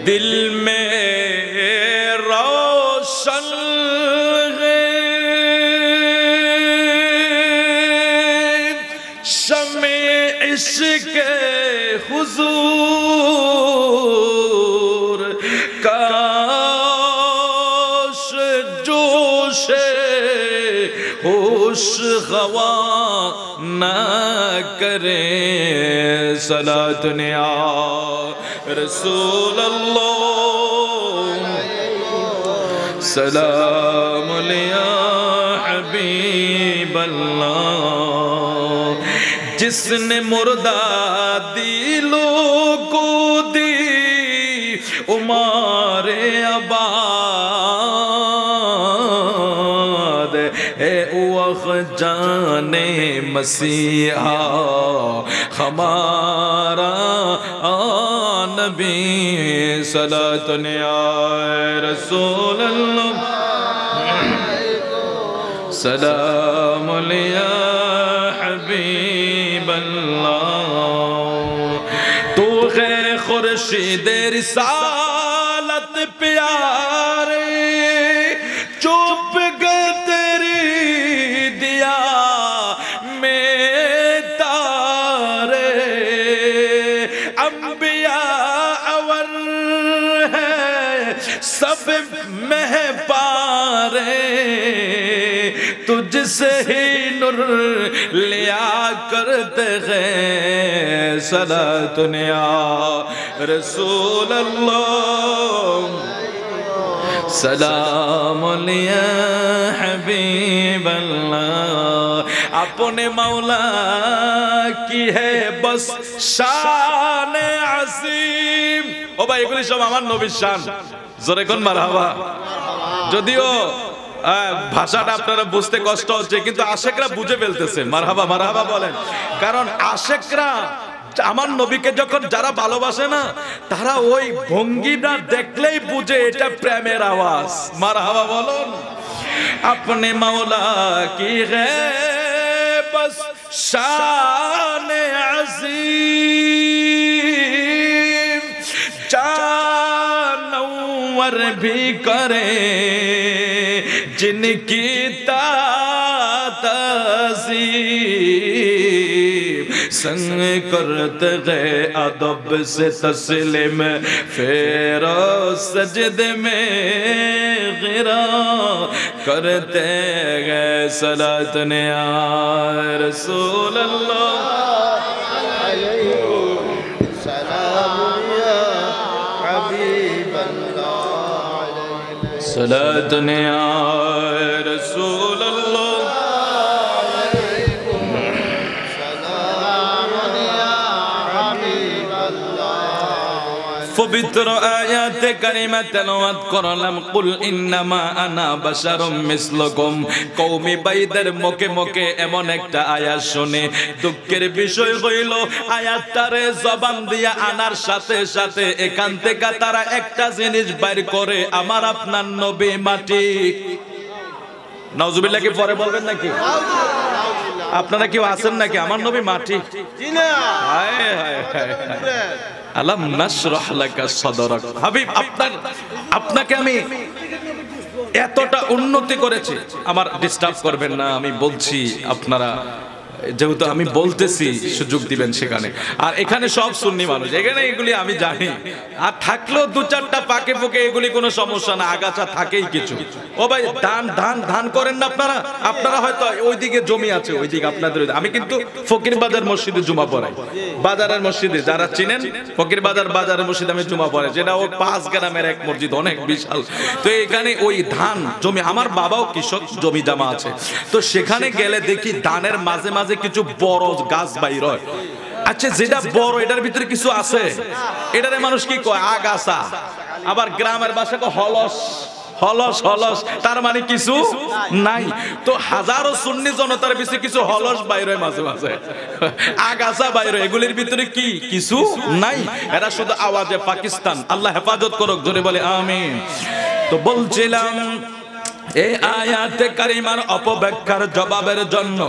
दिल में रोशन है शमे इश्क हुजूर काश जोशे होश गवा ना करें सलात ने आ रसूल अल्लाह सलाम अलैया हबीब अल्लाह जिसने मुर्दा दिलों को दी उमारे आबाद है वक़्त जाने मसीहा हमारा नबी सलात ने आए रसूल अल्लाह सलाम अलैया हबीब अल्लाह तू है खुर्शीद रिसालत प्यारे चुप गए तेरी दिया में तारे अंबिया अवर है सब में पारे तुझसे ही नूर लिया करते हैं सलात ने आ रसूल अल्लाह सलाम अलैया हबीब अल्लाह अपने मौला की है बस शान असीम ओ भाई এগুলি সব আমার নবীর শান জোরে কোন মারহাবা যদিও ভাষাটা আপনারা বুঝতে কষ্ট হচ্ছে কিন্তু আশেকরা বুঝে ফেলতেছে মারহাবা মারহাবা বলেন কারণ আশেকরা আমার নবীকে যখন যারা ভালোবাসে না তারা ওই ভঙ্গিটা দেখলেই বুঝে এটা প্রেমের আওয়াজ মারহাবা বলুন अपने मौला की है बस शान अज़ीम जानवर भी करे जिनकी ताज़ीम संग करते गए अदब से तस्लीम फिर सजदे में गिरा करते गए सलात ने आ रसूल अल्लाह सलात ने आ रसूल अल्लाह पवित्र आयात करीमा तेलावत करलाम कुल इन्नामा आना बशारुम मिसलुकुम कौमी বাইদের মুখে মুখে এমন একটা আয়াত শুনে দুঃখের বিষয় হইল আয়াতটারে জবান দিয়া আনার সাথে সাথে এখান থেকে তারা একটা জিনিস বাইর করে আমার আপনার নবী মাটি নাউজুবিল্লাহ কি পরে বলবেন নাকি আপনারা কেউ আছেন নাকি আমার নবী মাটি জি না হায় হায় হায় আলাম নাশরাহ লাকা সাদরাক হাবিব আপনাকে আমি এতটা উন্নতি করেছি আমার ডিস্টার্ব করবেন না আমি বলছি আপনারা যেহেতু আমি বলতেছি সুযোগ দিবেন সেখানে আর এখানে সব সুন্নি মানুষ এখানে এগুলি আমি জানি আর থাকলেও দু চারটা পাকে পোকে এগুলি কোনো সমস্যা না আগাছা থাকেই কিছু ও ভাই ধান করেন না আপনারা হয়তো ওইদিকে জমি আছে ওইদিকে আপনাদের আমি কিন্তু ফকির বাজার মসজিদে জুমা পড়াই বাজারের মসজিদে যারা চিনেন ফকির বাজারের মসজিদে আমি জুমা পড়াই যেটা ও 5 গ্রামের এক মসজিদ অনেক বিশাল তো এখানে ওই ধান জমি আমার বাবাও কৃষক জমি জামা আছে তো সেখানে গেলে দেখি ধানের মাঝে মাঝে কিছু বড় গাছ বাইর হয় আচ্ছা যেটা বড় এটার ভিতরে কিছু আছে এটারে মানুষ কি কয় আগাছা আবার গ্রামের ভাষায় কয় হলস হলস হলস তার মানে কিছু নাই তো হাজারো সুন্নি জনতার ভিতরে কিছু হলস বাইর হয় মাঝে মাঝে আগাছা বাইর হয় এগুলির ভিতরে কি কিছু নাই এরা শুধু আওয়াজে পাকিস্তান আল্লাহ হেফাজত করুক জোরে বলে আমিন তো বলছিলাম এই আয়াতে কারিমার অপব্যাখ্যার জবাবের জন্য,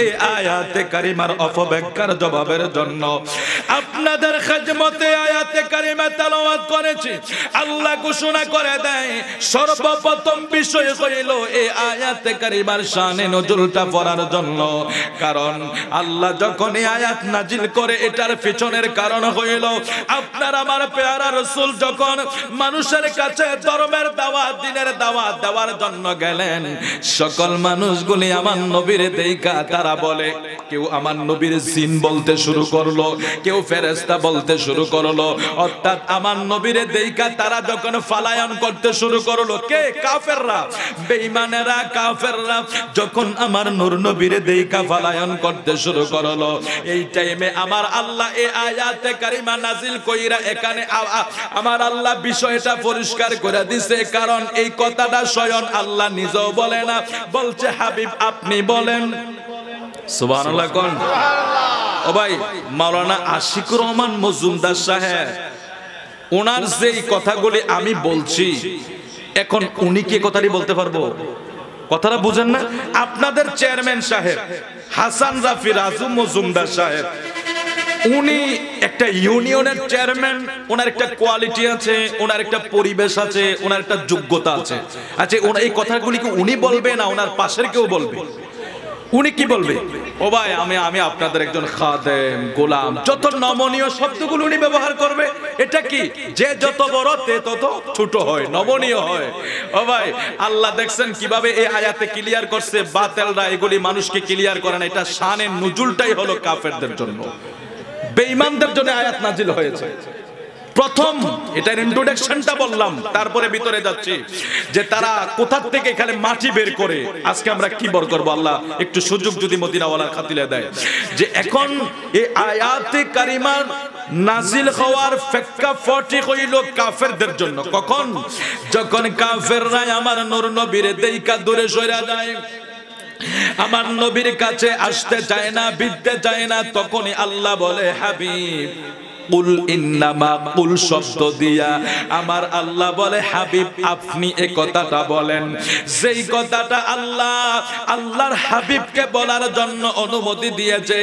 এই আয়াতে কারিমার অপব্যাখ্যার জবাবের জন্য আপনাদের খেদমতে আয়াতে কারিমা তেলাওয়াত করেছি। আল্লাহ ঘোষণা করে দেয় সর্বপ্রথম বিষয় হইল এই আয়াতে কারিমার শানে নজুলটা পড়ার জন্য। কারণ আল্লাহ যখন এই আয়াত নাজিল করে এটার পিছনের কারণ হইল আপনার আমার পেয়ারা রাসূল যখন মানুষের কাছে ধর্মের দাওয়াত, দ্বীনের দাওয়াত দেওয়ার জন্য গেলেন, সকল মানুষগুলি আমার নবীর দেখা তারা বলে, কেউ আমার নবীর জিন বলতে শুরু করলো, কেউ ফেরেশতা বলতে শুরু করলো। অর্থাৎ আমার নবীর দেখা তারা যখন ফালায়ন করতে শুরু করলো, কে? কাফেররা, বেঈমানেরা, কাফেররা যখন আমার নূর নবীর দেখা ফালায়ন করতে শুরু করলো, এই টাইমে আমার আল্লাহ এই আয়াতে কারিমা নাজিল কইরা এখানে আমার আল্লাহ বিষয়টা পরিষ্কার করে দিছে। কারণ এই কথাটা স্বয়ং আল্লাহ নিজেও বলে না, বলছে হাবিব আপনি বলেন। সুবহানাল্লাহ কোন? ও ভাই, মাওলানা আশিকুর রহমান মজুমদার সাহেব ওনার যেই কথাগুলি আমি বলছি, এখন উনি কি কথাটি বলতে পারবো? কথাটা বুঝেন না? আপনাদের চেয়ারম্যান সাহেব হাসান রাফি রাজু মজুমদার সাহেব, উনি একটা ইউনিয়নের চেয়ারম্যান, ওনার একটা কোয়ালিটি আছে, ওনার একটা পরিবেশ আছে, ওনার একটা যোগ্যতা আছে। আচ্ছা, এই কথাগুলি কি উনি বলবে না ওনার পাশের কেউ বলবে? উনি কি বলবে? ও ভাই, আমি আপনাদের একজন খাদেম, গোলাম, যত নমনীয় শব্দগুলো উনি ব্যবহার করবে, এটা কি যে যত বড় তে তত ছোট হয়, নমনীয় হয়। ও ভাই, আল্লাহ দেখছেন কিভাবে এই আয়াতে ক্লিয়ার করছে, বাতিলরা এগুলি মানুষকে ক্লিয়ার করে না। এটা শানে নুজুলটাই হলো কাফেরদের জন্য, বেঈমানদের জন্য আয়াত নাজিল হয়েছে। প্রথম এটার ইন্ট্রোডাকশনটা বললাম, তারপরে ভিতরে যাচ্ছি যে তারা কোথা থেকে এখানে মাটি বের করে আজকে আমরা কি বর করব। আল্লাহ একটু সুযোগ যদি মদিনাওয়ালার খাতিরে দেয়, যে এখন এই আয়াতে কারিমার নাজিল হওয়ার প্রেক্ষাপটই হইল কাফেরদের জন্য। কখন? যখন কাফেররা আমার নূর নবীর দেইকা দূরে সরে যায়, আমার নবীর কাছে আসতে চায় না, বিদতে চায় না, তখনই আল্লাহ বলে হাবিব কুল ইন্নামা, কুল শব্দ দিয়া আমার আল্লাহ বলে হাবিব আপনি এই কথাটা বলেন। যেই কথাটা আল্লাহ আল্লাহর হাবিবকে বলার জন্য অনুমতি দিয়েছে,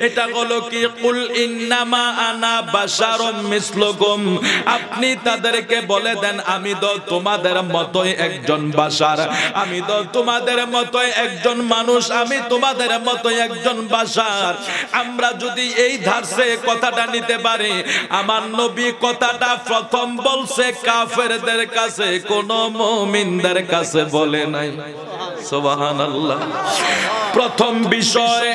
এটা হলো কি, কুল ইন্নামা আনা বাশারুম মিসলুকুম, আপনি তাদেরকে বলে দেন আমি তো তোমাদের মতোই একজন বাশার, আমি তো তোমাদের মতোই একজন মানুষ, আমি তোমাদের মতোই একজন বাশার। আমরা যদি এই ধারসে কথাটা নিতে পারি, আমার নবী কথাটা প্রথম বলছে কাফেরদের কাছে, কোন মুমিনদের কাছে বলে নাই। সুবহানাল্লাহ। প্রথম বিষয়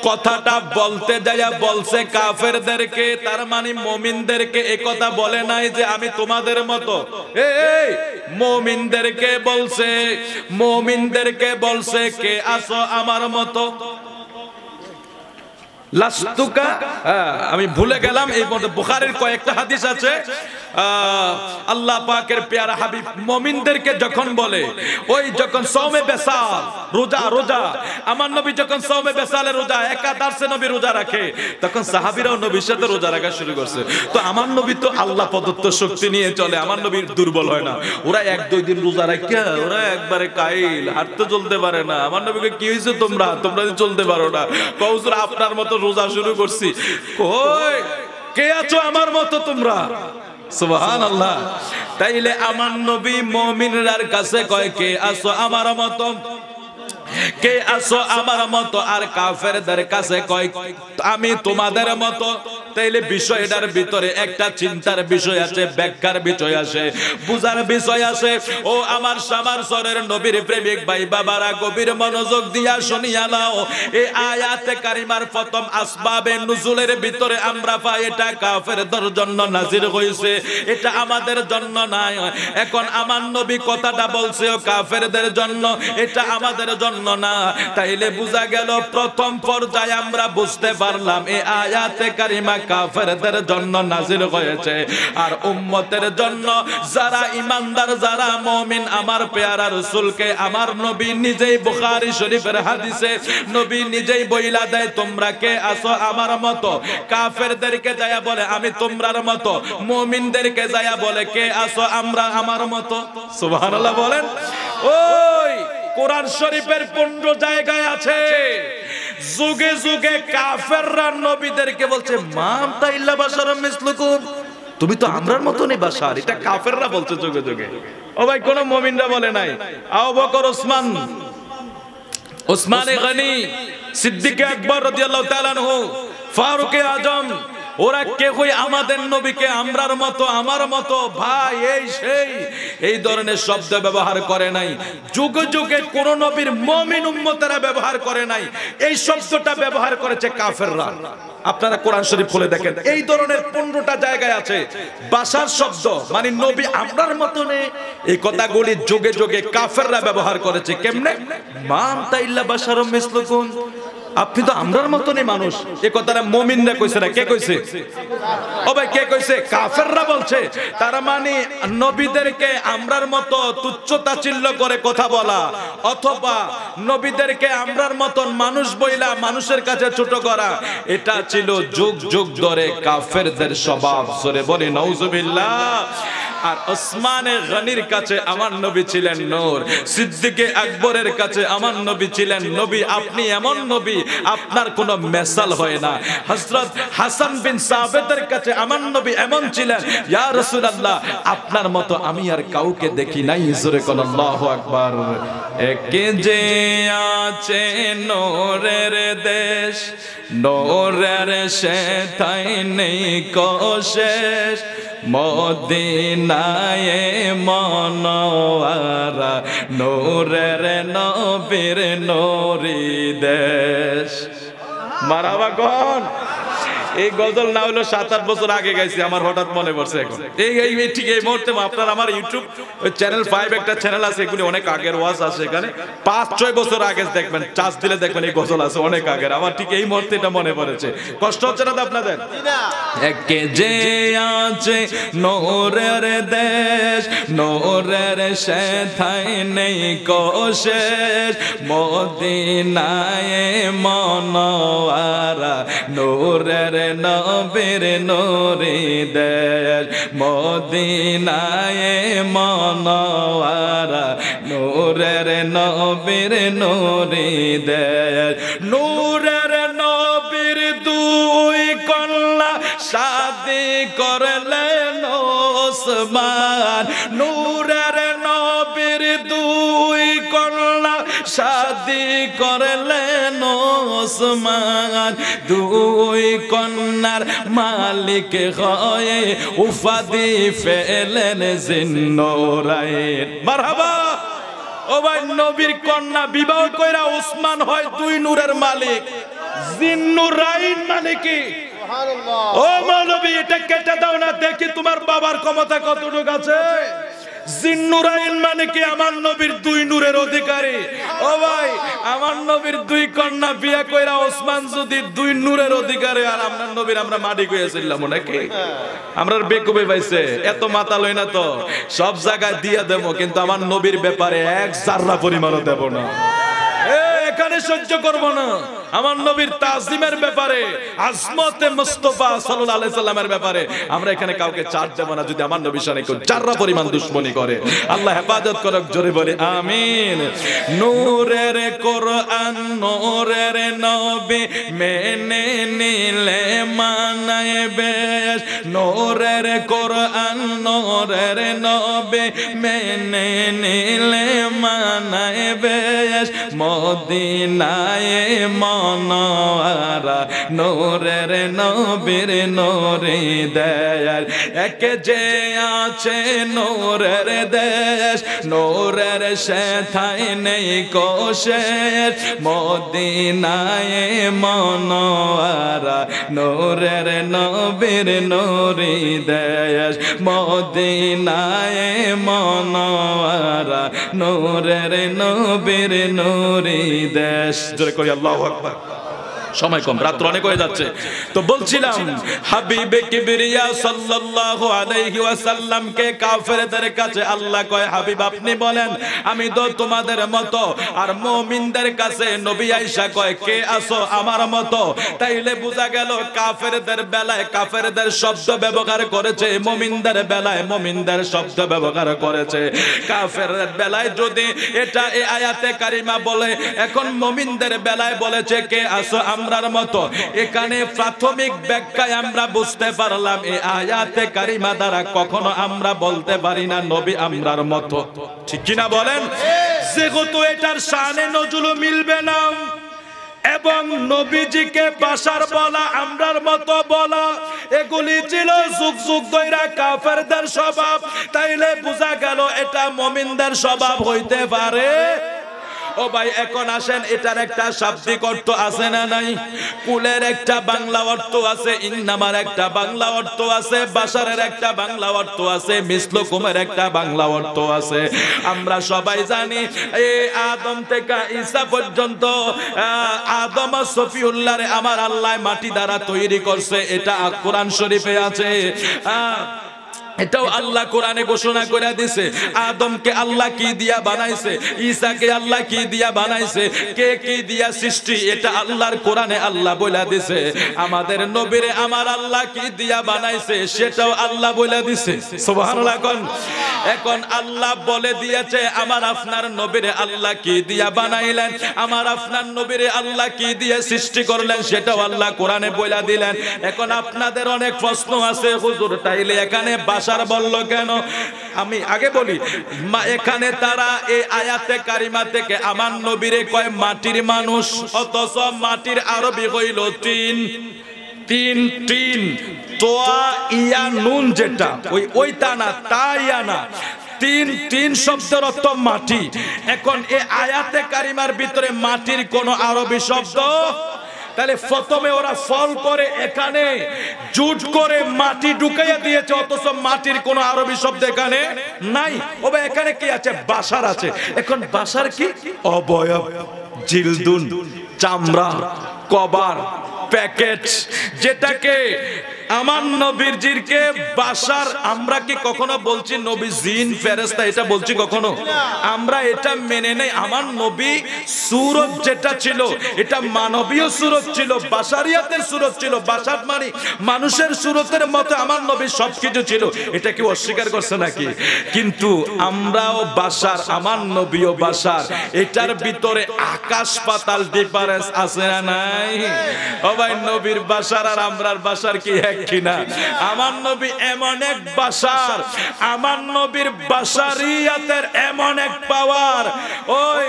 কথাটা বলতে যায়া বলছে কাফেরদেরকে, তার মানে মুমিনদেরকে এই কথা বলে নাই যে আমি তোমাদের মতো। এই মুমিনদেরকে বলছে, মুমিনদেরকে বলছে কে আসো আমার মতো। লাস্তুকা, আমি ভুলে গেলাম, এই বুখারীর কয়েকটা হাদিস আছে। আল্লাহ পাকের পেয়ারা হাবিব মুমিনদেরকে যখন বলে, ওই যখন সওমে বেসাল, রোজা রোজা, আমার নবী যখন সওমে বেসালে রোজা, একাদশে নবী রোজা রাখে, তখন সাহাবীরাও নবীর সাথে রোজা রাখা শুরু করছে। তো আমার নবী তো আল্লাহ প্রদত্ত শক্তি নিয়ে চলে, আমার নবী দুর্বল হয় না। ওরা এক দুই দিন রোজা রাখে ওরা একবারে কাইল, হাঁটতে চলতে পারে না। আমার নবীকে কি হয়েছে, তোমরা চলতে পারো না? কৌসুর আপনার মতো রোজা শুরু করছি, কই কে আছো আমার মতো তোমরা? সুবহানাল্লাহ। তাইলে আমার নবী মুমিনদের কাছে কয় কে আছো আমার মতো, কে আসো আমার মতো, আর কাফেরদের কাছে কয় আমি তোমাদের মতো। তাইলে বিষয়টার ভিতরে একটা চিন্তার বিষয় আছে, ব্যাখ্যার বিষয় আছে, বুঝার বিষয় আছে। ও আমার সামার সরের নবীর প্রেমিক ভাই বাবারা, গভীর মনোযোগ দিয়া শুনিয়া নাও। এই আয়াতে কারিমার প্রথম আসবাবে নুজুলের ভিতরে আমরা পাই এটা কাফেরদের জন্য নাজিল হইছে, এটা আমাদের জন্য নাই। এখন আমার নবী কথাটা বলছে ও কাফেরদের জন্য, এটা আমাদের জন্য না। তাইলে বোঝা গেল প্রথম পর্যায়ে আমরা বুঝতে পারলাম এই আয়াতে কারিমা কাফেরদের জন্য নাজিল হয়েছে, আর উম্মতের জন্য যারা ইমানদার, যারা মুমিন, আমার পেয়ারা রাসূলকে আমার নবী নিজেই বুখারী শরীফের হাদিসে নবী নিজেই বইলা দেয় তোমরা কে আসো আমার মতো। কাফেরদেরকে যায়া বলে আমি তোমরার মতো, মুমিনদেরকে যায়া বলে কে আসো আমরা আমার মতো। সুবহানাল্লাহ বলেন। ওই কোরআন শরীফের 15 জায়গায় আছে যুগে যুগে কাফেররা নবীদেরকে বলছে মাম তাইল্লা বাশারাম মিসলুকুম, তুমি তো আমরার মতনই বাশার। এটা কাফেররা বলছে যুগে যুগে। ও ভাই কোন মুমিনরা বলে নাই। আবু বকর, ওসমান গনি, সিদ্দিক আকবর রাদিয়াল্লাহু তাআলা আনহু, ফারুক আজম, ওরা কেউই আমাদের নবীকে আমরার মতো, আমার মতো, ভাই, এই সেই এই ধরনের শব্দ ব্যবহার করে নাই। যুগে যুগে কোন নবীর মুমিন উম্মতেরা ব্যবহার করে নাই। এই শব্দটা ব্যবহার করেছে কাফেররা। আপনারা কোরআন শরীফ খুলে দেখেন, এই ধরনের 15টা জায়গায় আছে বাশার শব্দ, মানে নবী আমরার মতনে। এই কথাগুলি যুগে যুগে কাফেররা ব্যবহার করেছে। কেমনে? মান তাইল্লা বাশারুম মিসলুকুম, আপনি তো আমরার মতনই মানুষ। এই কথাটা মুমিনরা কইছে না, কে কইছে? ও ভাই কে কইছে? কাফেররা বলছে। তার মানে নবীদেরকে আমরার মতো তুচ্ছ তাচ্ছিল্য করে কথা বলা, অথবা নবীদেরকে আমরার মতন মানুষ বইলা মানুষের কাছে ছোট করা, এটা ছিল যুগ যুগ ধরে কাফেরদের স্বভাব। জোরে বলি নাউজুবিল্লাহ। আর ওসমানে গনির কাছে আমার নবী ছিলেন নূর, সিদ্দিকে আকবরের কাছে আমার নবী ছিলেন নবী। আপনি এমন নবী, আপনার কোনো মেসাল হয় না। হযরত হাসান বিন সাবিতের কাছে আমার নবী এমন ছিলেন, ইয়া রাসূলুল্লাহ, আপনার মতো আমি আর কাউকে দেখি নাই। জোরে কোন আল্লাহু আকবার। একে যে আছে নূরের দেশ, নূরের সেথাই নেই কোশেষ, মদিনায় মনোয়ারা, নূরের নবীর নূরি দেশ। মারহাবা কোন? এই গজল না হলো 7-8 বছর আগে গাইছি, আমার হঠাৎ মনে পড়ছে এখন। এই ঠিক এই মুহূর্তে আপনার আমার ইউটিউব চ্যানেল 5 একটা চ্যানেল আছে, এগুলি অনেক আগের ওয়াজ আছে এখানে, 5-6 বছর আগে দেখবেন, চার্জ দিলে দেখবেন এই গজল আছে অনেক আগের। আমার ঠিক এই মুহূর্তে এটা মনে পড়েছে। কষ্ট হচ্ছে না তো আপনাদের? একে যে আছে নূরের দেশ, নূরের সেথাই নেই কোশেষ, মদিনায় মনোয়ারা, নূরের নবীর নূরি দেশ, মদিনায় মনোয়ারা, নূরের নবীর নূরি দেশ। নূরের নবীর দুই কন্যা শাদি করলেন ওসমান, নূরের নবীর দুই কন্যা শাদি করলেন ওসমান, দুই কন্যার মালিক হয়ে উপাধি পেলেন জিন্নুরাইন। মারহাবা। ও ভাই, নবীর কন্যা বিবাহ কইরা ওসমান হয় দুই নূরের মালিক। জিন্নুরাইন মানে কি? ও মানবী, এটা কেটে দাও না, দেখি তোমার বাবার ক্ষমতা কতটুকু আছে। জিন্নুরাইন মানে কি? আমার নবীর দুই নূরের অধিকারী। ও ভাই, আমার নবীর দুই কন্যা বিয়া কইরা ওসমান যদি দুই নূরের অধিকারী, আর আপনার নবীর আমরা মাটি কইয়াছিলাম নাকি? আমরার বেকুবে পাইছে, এত মাথা লই না তো, সব জায়গায় দিয়া দেব, কিন্তু আমার নবীর ব্যাপারে এক জাররা পরিমাণও দেব না। এখানে সহ্য করব না। আমার নবীর তাজিমের ব্যাপারে, আজমতে মুস্তাফা সাল্লাল্লাহু আলাইহি সাল্লামের ব্যাপারে আমরা এখানে কাউকে ছাড় দেব না যদি আমার নবীর সাথে কেউ জাররা পরিমাণ দুশমনি করে। আল্লাহ হেফাজত করুক, জোরে বলি আমিন। নূরের কোরআন, নূরের নবী মেনে নিলে মানায় বেশ, নূরের কোরআন, নূরের নবী মেনে নিলে মানায় বেশ, মদিনায় মনোয়ারা, নূরের নবীর নূরি দেশ। একে যে আছে নূরের দেশ, নূরের সেথাই নেই কোশেষ, মদিনায় মনোয়ারা, নূরের নবীর নূরি দেশ, মদিনায় মনোয়ারা, নূরের নবীর নূরি দেশ। জোরে করি আল্লাহু আকবার। সময় কম, রাত অনেক হয়ে যাচ্ছে। তো বলছিলাম হাবিবে কিবরিয়া সাল্লাল্লাহু আলাইহি ওয়াসাল্লাম কে কাফেরদের কাছে আল্লাহ কয় হাবিব আপনি বলেন আমি তো তোমাদের মতো। আর মুমিনদের কাছে নবী আয়েশা কয় কে আসো আমার মতো। তাইলে বোঝা গেল কাফেরদের বেলায় কাফেরদের শব্দ ব্যবহার করেছে, মুমিনদের বেলায় মুমিনদের শব্দ ব্যবহার করেছে। কাফেরদের বেলায় যদি এটা এই আয়াতে কারিমা বলে, এখন মুমিনদের বেলায় বলেছে কে আসো আমরার মতো। এখানে প্রাথমিক ব্যাখ্যায় আমরা বুঝতে পারলাম এই আয়াতে কারিমা দ্বারা কখনো আমরা বলতে পারি না নবী আমরার মতো, ঠিক কিনা বলেন? যেহেতু এটার শানে নজুল মিলবে না এবং নবীজিকে বাশার বলা আমরার মতো বলা এগুলি ছিল যুগ যুগ ধরে কাফেরদের স্বভাব, তাইলে বোঝা গেল এটা মুমিনদের স্বভাব হইতে পারে। ও ভাই এখন আসেন, এটার একটা শাব্দিক অর্থ আছে না নাই? কুলের একটা বাংলা অর্থ আছে, ইন্নামার একটা বাংলা অর্থ আছে, বাশারের একটা বাংলা অর্থ আছে, মিসলুকুমের একটা বাংলা অর্থ আছে। আমরা সবাই জানি এই আদম থেকে ঈসা পর্যন্ত আদম আর সফিউল্লাহরে আমার আল্লাহ মাটি দ্বারা তৈরি করছে, এটা কোরআন শরীফে আছে। এটাও আল্লাহ কোরআনে ঘোষণা করে দিয়েছে। আদমকে আল্লাহ কি দিয়া বানাইছে, ঈসাকে আল্লাহ কি দিয়া বানাইছে, কে কি দিয়া সৃষ্টি, এটা আল্লাহর কোরআনে আল্লাহ বলে দিয়েছে। আমাদের নবীরে আমার আল্লাহ কি দিয়া বানাইছে সেটাও আল্লাহ বলে দিয়েছে। সুবহানাল্লাহ। এখন আল্লাহ বলে দিয়েছে আমার আপনার নবীরে আল্লাহ কি দিয়া বানাইলেন, আমার আপনার নবীরে আল্লাহ কি দিয়ে সৃষ্টি করলেন সেটাও আল্লাহ কোরআনে বলে দিলেন। এখন আপনাদের অনেক প্রশ্ন আছে, হুজুর তাইলে এখানে বাশার বলল কেন? আমি আগে বলি, এখানে তারা এই আয়াতে কারিমা থেকে আমার নবীরে কয় মাটির মানুষ, অথচ মাটির আরবি হইল তিন। তিন তিন তোয়া ইয়া নুন, যেটা ওই তা না, তা ইয়া না, তিন তিন শব্দের অর্থ মাটি। এখন এই আয়াতে কারিমার ভিতরে মাটির কোন আরবি শব্দ, তাহলে প্রথমে ওরা ফল করে এখানে জুট করে মাটি ঢুকাইয়া দিয়েছে, অথচ মাটির কোন আরবি শব্দ এখানে নাই। ও ভাই এখানে কি আছে? বাশার আছে। এখন বাশার কি? অবয়ব, জিলদুন, চামড়া, কভার, প্যাকেট, যেটাকে আমার নবীর জিরকে বাশার আমরা কি কখনো বলছি নবী জিন ফেরেশতা? এটা বলছি কখনো? আমরা এটা মেনে নেই। আমার নবী সুরত যেটা ছিল এটা মানবীয় সুরত ছিল, বাশারিয়াতের সুরত ছিল। বাশার মানে মানুষের সুরতের মতো আমার নবী সবকিছু ছিল, এটা কি অস্বীকার করছে নাকি? কিন্তু আমরাও বাশার, আমার নবীও বাশার, এটার ভিতরে আকাশ পাতাল ডিফারেন্স আছে না নাই? ও ভাই নবীর বাশার আর আমরার বাশার কি এক কিনা? আমার নবী এমন এক বাশার, আমার নবীর বাশারিয়াতের এমন এক পাওয়ার, ওই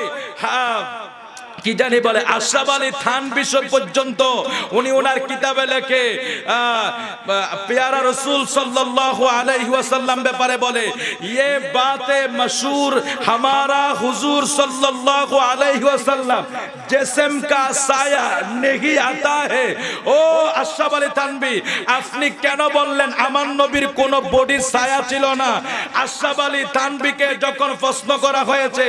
কি জানি বলে আশরাফ আলী থানভী পর্যন্ত উনি ওনার কিতাবে লেখে প্যারা রাসূল সাল্লাল্লাহু আলাইহি ওয়াসাল্লাম ব্যাপারে বলে, ये बातें मशहूर हमारा हुजूर सल्लल्लाहु अलैहि वसल्लम जिस्म का साया नहीं आता है। ও আশরাফ আলী থানভী, আপনি কেন বললেন আমার নবীর কোন বডির ছায়া ছিল না? আশরাফ আলী থানভীকে যখন প্রশ্ন করা হয়েছে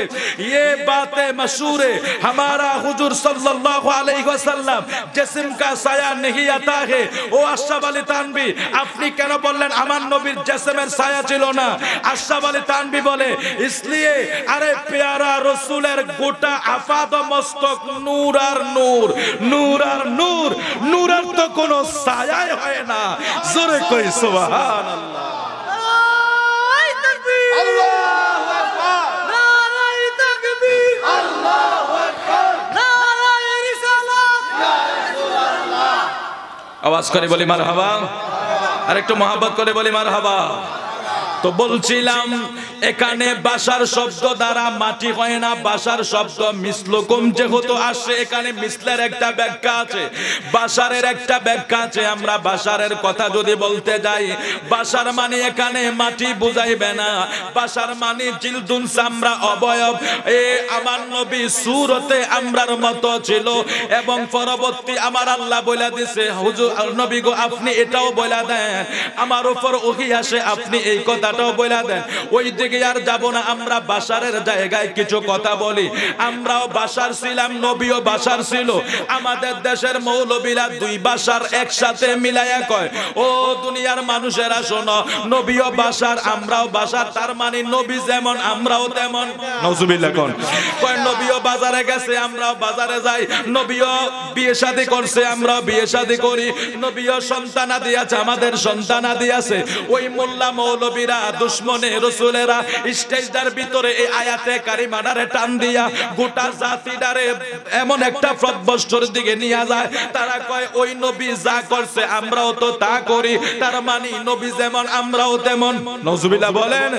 ये बातें मशहूर है हमारा हुजूर सल्लल्लाहु अलैहि वसल्लम जिस्म का साया नहीं आता है, ও আশরাফ আলী থানভী আপনি কেন বললেন আমার নবীর জিসমের ছায়া ছিল না? আশরাফ আলী থানভী বলে, इसलिए আরে প্যারা রাসূলের গোটা আফাদ মস্তক নূর আর নূর, নূর আর নূর, নূরের তো কোনো ছায়াই হয় না। জোরে কই সুবহানাল্লাহ। আওয়াজ করে বলি মারহাবা, আর একটু মহব্বত করে বলি মারহাবা। তো বলছিলাম এখানে বাশার শব্দ দ্বারা মাটি হয় না, বাশার শব্দ মিসলুকুম যেহেতু আসে, এখানে মিসলের একটা ব্যাখ্যা আছে, বাশারের একটা ব্যাখ্যা আছে। আমরা বাশারের কথা যদি বলতে যাই, বাশার মানে এখানে মাটি বুঝাইবে না, বাশার মানে জিলদুন, চামড়া, অবয়ব। আমার নবী সুরতে আমরার মতো ছিল এবং পরবর্তী আমার আল্লাহ বলে দিছে হুজুর নবী গো আপনি এটাও বলে দেন, আমার উপর ওহী আসে আপনি এই কথা কথাটাও বলে দেন। ওই দিকে আর যাব না, আমরা বাশারের জায়গায় কিছু কথা বলি। আমরাও বাশার ছিলাম, নবীও বাশার ছিল। আমাদের দেশের মৌলবীরা দুই বাশার একসাথে মিলাইয়া কয়, ও দুনিয়ার মানুষেরা শোনো, নবীও বাশার আমরাও বাশার, তার মানে নবী যেমন আমরাও তেমন। নাউজুবিল্লাহ কোন কয় নবীও বাজারে গেছে আমরাও বাজারে যাই, নবীও বিয়ে শাদী করছে আমরাও বিয়ে শাদী করি, নবীও সন্তানাদি আছে আমাদের সন্তানাদি আছে। ওই মোল্লা মৌলবীরা দুশমনে রাসূলেরা স্টেজটার ভিতরে এই আয়াতে কারিমাটারে টান দিয়া গোটা জাতিটারে এমন একটা প্রবস্তর দিকে নিয়ে যায়। তারা কয় ওই নবী যা করছে আমরাও তো তা করি, তার মানে নবী যেমন আমরাও তেমন। নাউজুবিল্লাহ বলেন।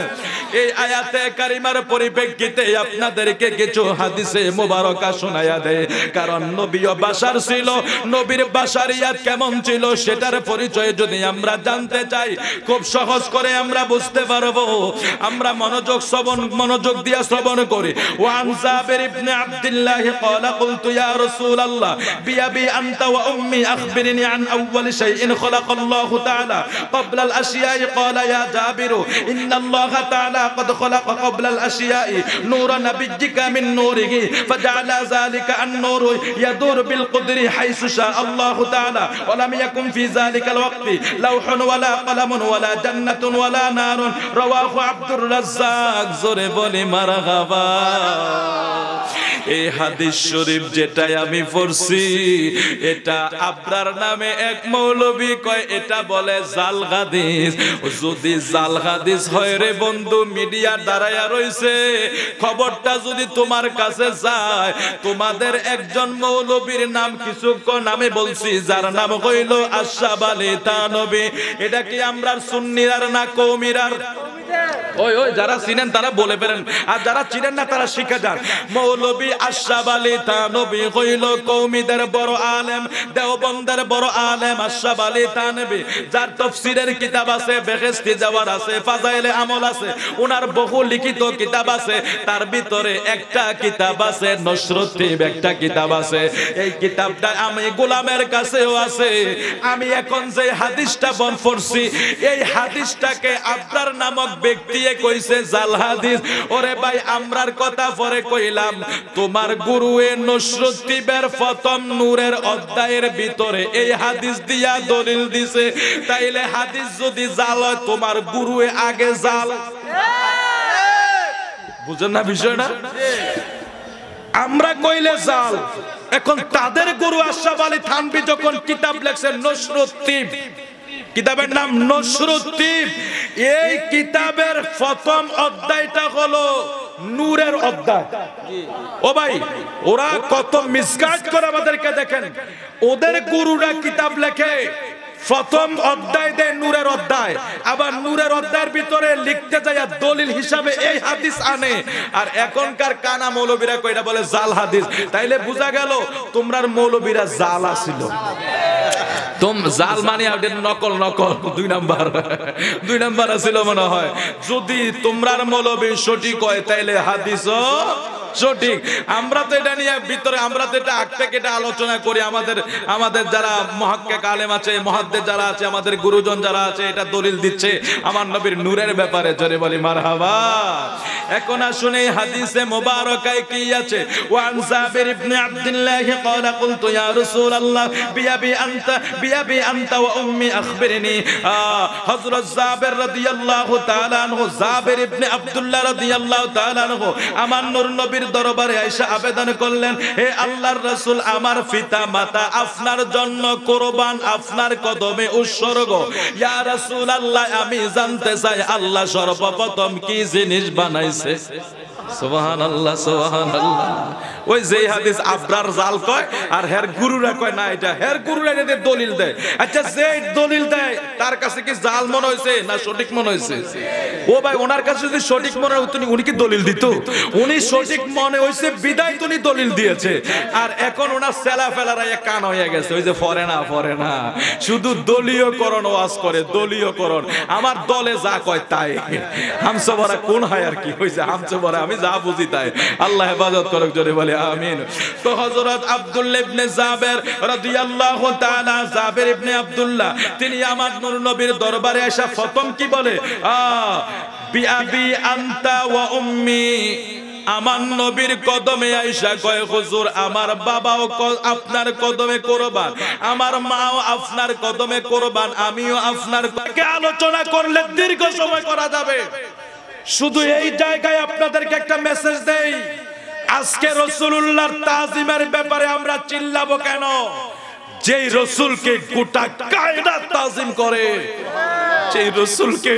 এই আয়াতে কারিমার পরিপ্রেক্ষিতে আপনাদেরকে কিছু হাদিসে মুবারকা শোনায়া দেয়, কারণ নবীও বাশার ছিল। নবীর বাশারিয়াত কেমন ছিল সেটার পরিচয় যদি আমরা জানতে চাই, খুব সহজ করে আমরা বুঝতে পারবো। আমরা মনোযোগ দিয়ে শ্রবণ করি। ওয়ান জাবির ইবনে আব্দুল্লাহ قال قلت يا رسول الله بأبي أنت وأمي أخبرني عن أول شيء خلق الله تعالى قبل الأشياء قال يا جابر إن الله تعالى قد خلق قبل الأشياء نور نبيك من نوره فجعل ذلك النور يدور بالقدر حيث شاء الله تعالى ولم يكن في ذلك الوقت لوح ولا قلم ولا جنة ولا نار رواه عبد الرزاق زوري بولي مرحبا। এই হাদিস শরীফ যেটাই আমি পড়ছি, এটা আপনার নামে এক মৌলবী কয় এটা বলে জাল হাদিস। যদি জাল হাদিস হয় রে বন্ধু, মিডিয়া দাঁড়ায়া রইছে, খবরটা যদি তোমার কাছে যায়, তোমাদের একজন মৌলবীর নাম কিছুক্ষণ আমি বলছি, যার নাম হইল আশরাফ আলী থানভী। এটা কি আমরা সুন্নিরার না কওমিরার? ওই যারা চিনেন তারা বলে ফেলেন, আর যারা চিনেন না তারা শিখে যান। মৌলবী আশরাফ আলী থানভী হইল কওমিদের বড় আলেম, দেওবন্দের বড় আলেম আশরাফ আলী থানভী, যার তাফসীরের কিতাব আছে, বেহেশতি জাওয়ার আছে, ফাজাইলে আমল আছে, ওনার বহু লিখিত কিতাব আছে। তার ভিতরে একটা কিতাব আছে নসরুদ্দিন, একটা কিতাব আছে। এই কিতাবটা আমি গোলামের কাছেও আছে। আমি এখন যে হাদিসটা বল পড়ছি, এই হাদিসটাকে আপনার নামক ব্যক্তি কইছে জাল হাদিস। ওরে ভাই, আমরার কথা পরে কইলাম, তোমার গুরুয়ে নসরুদ্দিনের প্রথম নূরের অধ্যায়ের ভিতরে এই হাদিস দিয়া দলিল দিছে। তাইলে হাদিস যদি জাল হয়, তোমার গুরুয়ে আগে জাল। বুঝেন না বিষয়টা? আমরা কইলে জাল। এখন তাদের গুরু আশরাফ আলী থানভী যখন কিতাব লেখছেন নসরুদ্দিন, কিতাবের নাম নসরুদ্দিন, এই কিতাবের প্রথম অধ্যায়টা হলো নূরের অধ্যায়। ও ভাই, ওরা কত মিসগাইড করে আমাদেরকে দেখেন। ওদের গুরুরা কিতাব লেখে, প্রথম অধ্যায় দেয় নূরের অধ্যায়, আবার নূরের অধ্যায়ের ভিতরে লিখতে যায় দলিল হিসাবে এই হাদিস আনে। আর এখনকার কানা মৌলবীরা কইটা বলে জাল হাদিস। তাইলে বোঝা গেল তোমরার মৌলবীরা জাল আছিল। জাল মানে নকল, দুই নাম্বার আছিল মনে হয়। যদি তোমরার মৌলবী সঠিক হয়, তাইলে হাদিসও সঠিক। আমরা তো এটা নিয়ে ভিতরে, আমরা তো এটা আগ থেকে এটা আলোচনা করি। আমাদের যারা মুহাক্কিক আলেম আছে, মুহাদ্দিস যারা আছে, আমাদের গুরুজন যারা আছে, এটা দলিল দিচ্ছে আমার নবীর নূরের ব্যাপারে। জোরে বলি মারহাবা। এখন আসুন এই হাদিসে মুবারকায় কি আছে। ওয়ান জাবির ইবনে আব্দুল্লাহ قال قلت يا رسول الله بأبي أنت وأمي أخبرني। হযরত জাবির রাদিয়াল্লাহু তাআলা আনহু, জাবির ইবনে আব্দুল্লাহ রাদিয়াল্লাহু তাআলা আনহু আমার নূর নবীর দরবারে আয়েশা আবেদন করলেন, হে আল্লাহর রাসূল, আমার পিতা মাতা আপনার জন্য কুরবান, আপনার কদমে উৎসর্গ। ইয়া রাসূলুল্লাহ, আমি জানতে চাই আল্লাহ সর্বপ্রথম কি জিনিস বানাইছে? সুবহানাল্লাহ, সুবহানাল্লাহ। ওই যে হাদিস আবরার জাল কয়, আর হের গুরুরা কয় না, এটা হের গুরুরা এদের দলিল দেয়। আচ্ছা, যে দলিল দেয় তার কাছে কি জাল মনে হইছে না সঠিক মনে হইছে? ও ভাই, ওনার কাছে যদি সঠিক মনে হতো উনি কি দলিল দিত? উনি সঠিক মনে হইছে বিদায় উনি দলিল দিয়েছে। আর এখন ওনার সেলা ফেলারা কান হয়ে গেছে, ওই যে ফরে না শুধু দলীয়করণ ওয়াজ করে, দলীয়করণ। আমার দলে যা কয় তাই, হামসবরা কোন হয় আর কি, ওই যে হামসবরা আমি যা বুঝি তাই। আল্লাহ হেফাজত করুক, জোরে বলে আমিন। তো হযরত আব্দুল্লাহ ইবনে জাবের রাদিয়াল্লাহু তাআলা, জাবের ইবনে আব্দুল্লাহ, তিনি আমার নূর নবীর দরবারে এসে প্রথম কি বলে, বিআবি আনতা ওয়া উম্মি, আমার নবীর কদমে আয়েশা কয় হুজুর আমার বাবাও আপনার কদমে কুরবান, আমার মাও আপনার কদমে কুরবান, আমিও আপনার। আলোচনা করলে দীর্ঘ সময় করা যাবে। শুধু এই জায়গায় আপনাদেরকে একটা মেসেজ দেই, আজকে রাসূলুল্লাহর তাজিমের ব্যাপারে আমরা চিল্লাবো কেন? যেই রাসূলকে গোটা কায়নাত তাজিম করে, সেই রাসূলকে,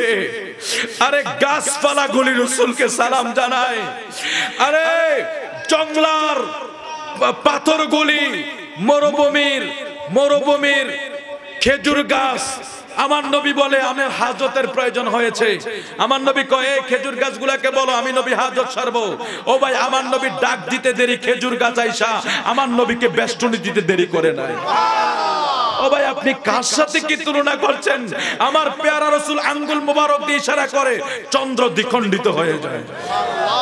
আরে গাছপালাগুলি রাসূলকে সালাম জানায়, আরে জঙ্গলার পাথরগুলি, মরুভূমির খেজুর গাছ, আমার নবী বলে আমার হাজতের প্রয়োজন হয়েছে, আমার নবী কয়ে খেজুর গাছগুলাকে বলো আমি নবী হাজত সারবো। ও ভাই, আমার নবী ডাক দিতে দেরি, খেজুর গাছ আইসা আমার নবীকে বেষ্টনী দিতে দেরি করে নাই। ও ভাই, আপনি কার সাথে কি তুলনা করছেন? আমার পেয়ারা রাসূল আঙ্গুল মোবারক দিয়ে ইশারা করে চন্দ্র দ্বিখণ্ডিত হয়ে যায়।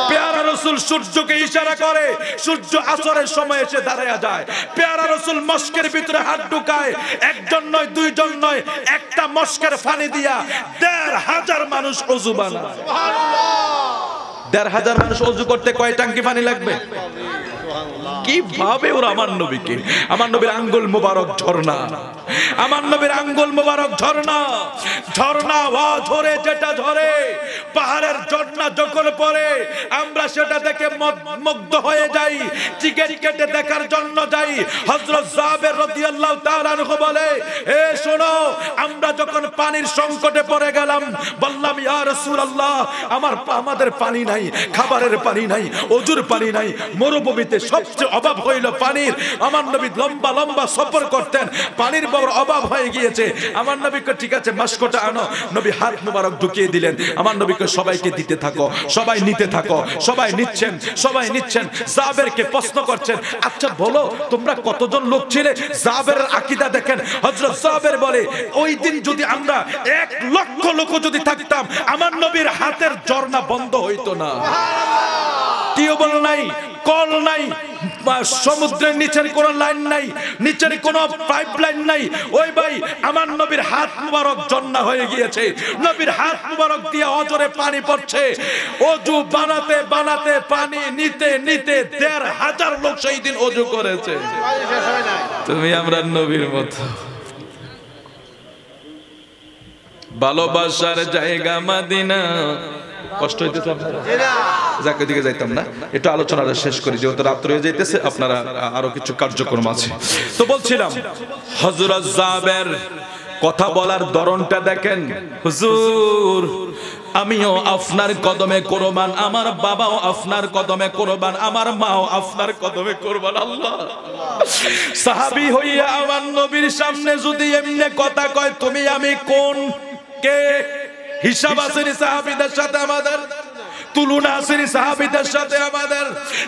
পেয়ারা রাসূল সূর্যকে ইশারা করে, সূর্য আসরের সময় এসে দাঁড়ায়া যায়। পেয়ারা রাসূল মস্কের ভিতরে হাত ঢুকায়, একজন নয় দুইজন নয়, একটা মস্কের পানি দিয়া ১৫০০ মানুষ ওযু বানায়। সুবহানাল্লাহ। ১৫০০ মানুষ ওযু করতে কয় ট্যাঙ্কি পানি লাগবে? কিভাবে ওরা আমার নবীকে, আমার নবীর আঙ্গুল মোবারক ঝর্ণা, আমার নবীর আঙ্গুল মোবারক ঝর্ণা, ঝর্ণা ঝরে, যেটা ঝরে পাহাড়ের ঝর্ণা যখন পড়ে আমরা সেটা দেখে মুগ্ধ হয়ে যাই, টিকেট কেটে দেখার জন্য যাই। হযরত জাবের রাদিয়াল্লাহু তাআলা আনহু বলে, এ শোনো, আমরা যখন পানির সংকটে পড়ে গেলাম, বললাম ইয়া রাসূলুল্লাহ আমাদের পানি নাই, খাবারের পানি নাই, ওযুর পানি নাই, মরুভূমিতে সবচেয়ে অভাব হইল পানির। আমার নবী লম্বা লম্বা সফর করতেন, পানির বড় অভাব হয়ে গিয়েছে। আমার নবীকে ঠিক আছে মাস্কটা আনো, নবী হাত মুবারক ঢুকিয়ে দিলেন। আমার নবীকে সবাইকে দিতে থাকো, সবাই নিতে থাকো, সবাই নিচ্ছেন। জাবেরকে প্রশ্ন করছেন, আচ্ছা বলো তোমরা কতজন লোক ছিলে? জাবেরের আকীদা দেখেন, হযরত জাবের বলে ওই দিন যদি আমরা ১,০০,০০০ লোক যদি থাকতাম, আমার নবীর হাতের ঝর্ণা বন্ধ হইতো না। টিউবওয়েল নাই, কল নাই, সমুদ্রের নিচের কোন লাইন নাই, নিচের কোন পাইপ লাইন নাই। ওই ভাই, আমার নবীর হাত মুবারক ঝর্ণা হয়ে গিয়েছে, নবীর হাত মুবারক দিয়ে অজরে পানি পড়ছে। ওযু বানাতে বানাতে, পানি নিতে নিতে ১৫০০ লোক সেই দিন ওযু করেছে। তুমি আমরা নবীর মতো। ভালোবাসার জায়গা মদিনা। কষ্ট হইতেছে আপনারা? যাকে দিকে যাইতাম না, একটু আলোচনাটা শেষ করি, যেহেতু রাত হয়ে যাইতেছে, আপনারা আরো কিছু কার্যক্রম আছে। তো বলছিলাম, হযরত জাবের কথা বলার ধরনটা দেখেন, হুজুর আমিও আপনার কদমে কুরবান, আমার বাবাও আপনার কদমে কুরবান, আমার মাও আপনার কদমে কুরবান। আল্লাহ, সাহাবী হইয়া আমার নবীর সামনে যদি এমনি কথা কয়, তুমি আমি কোন কে? হিসাব আছে সাহাবীদের সাথে আমাদের, তুলনা আছে সাহাবীদের সাথে আমাদের।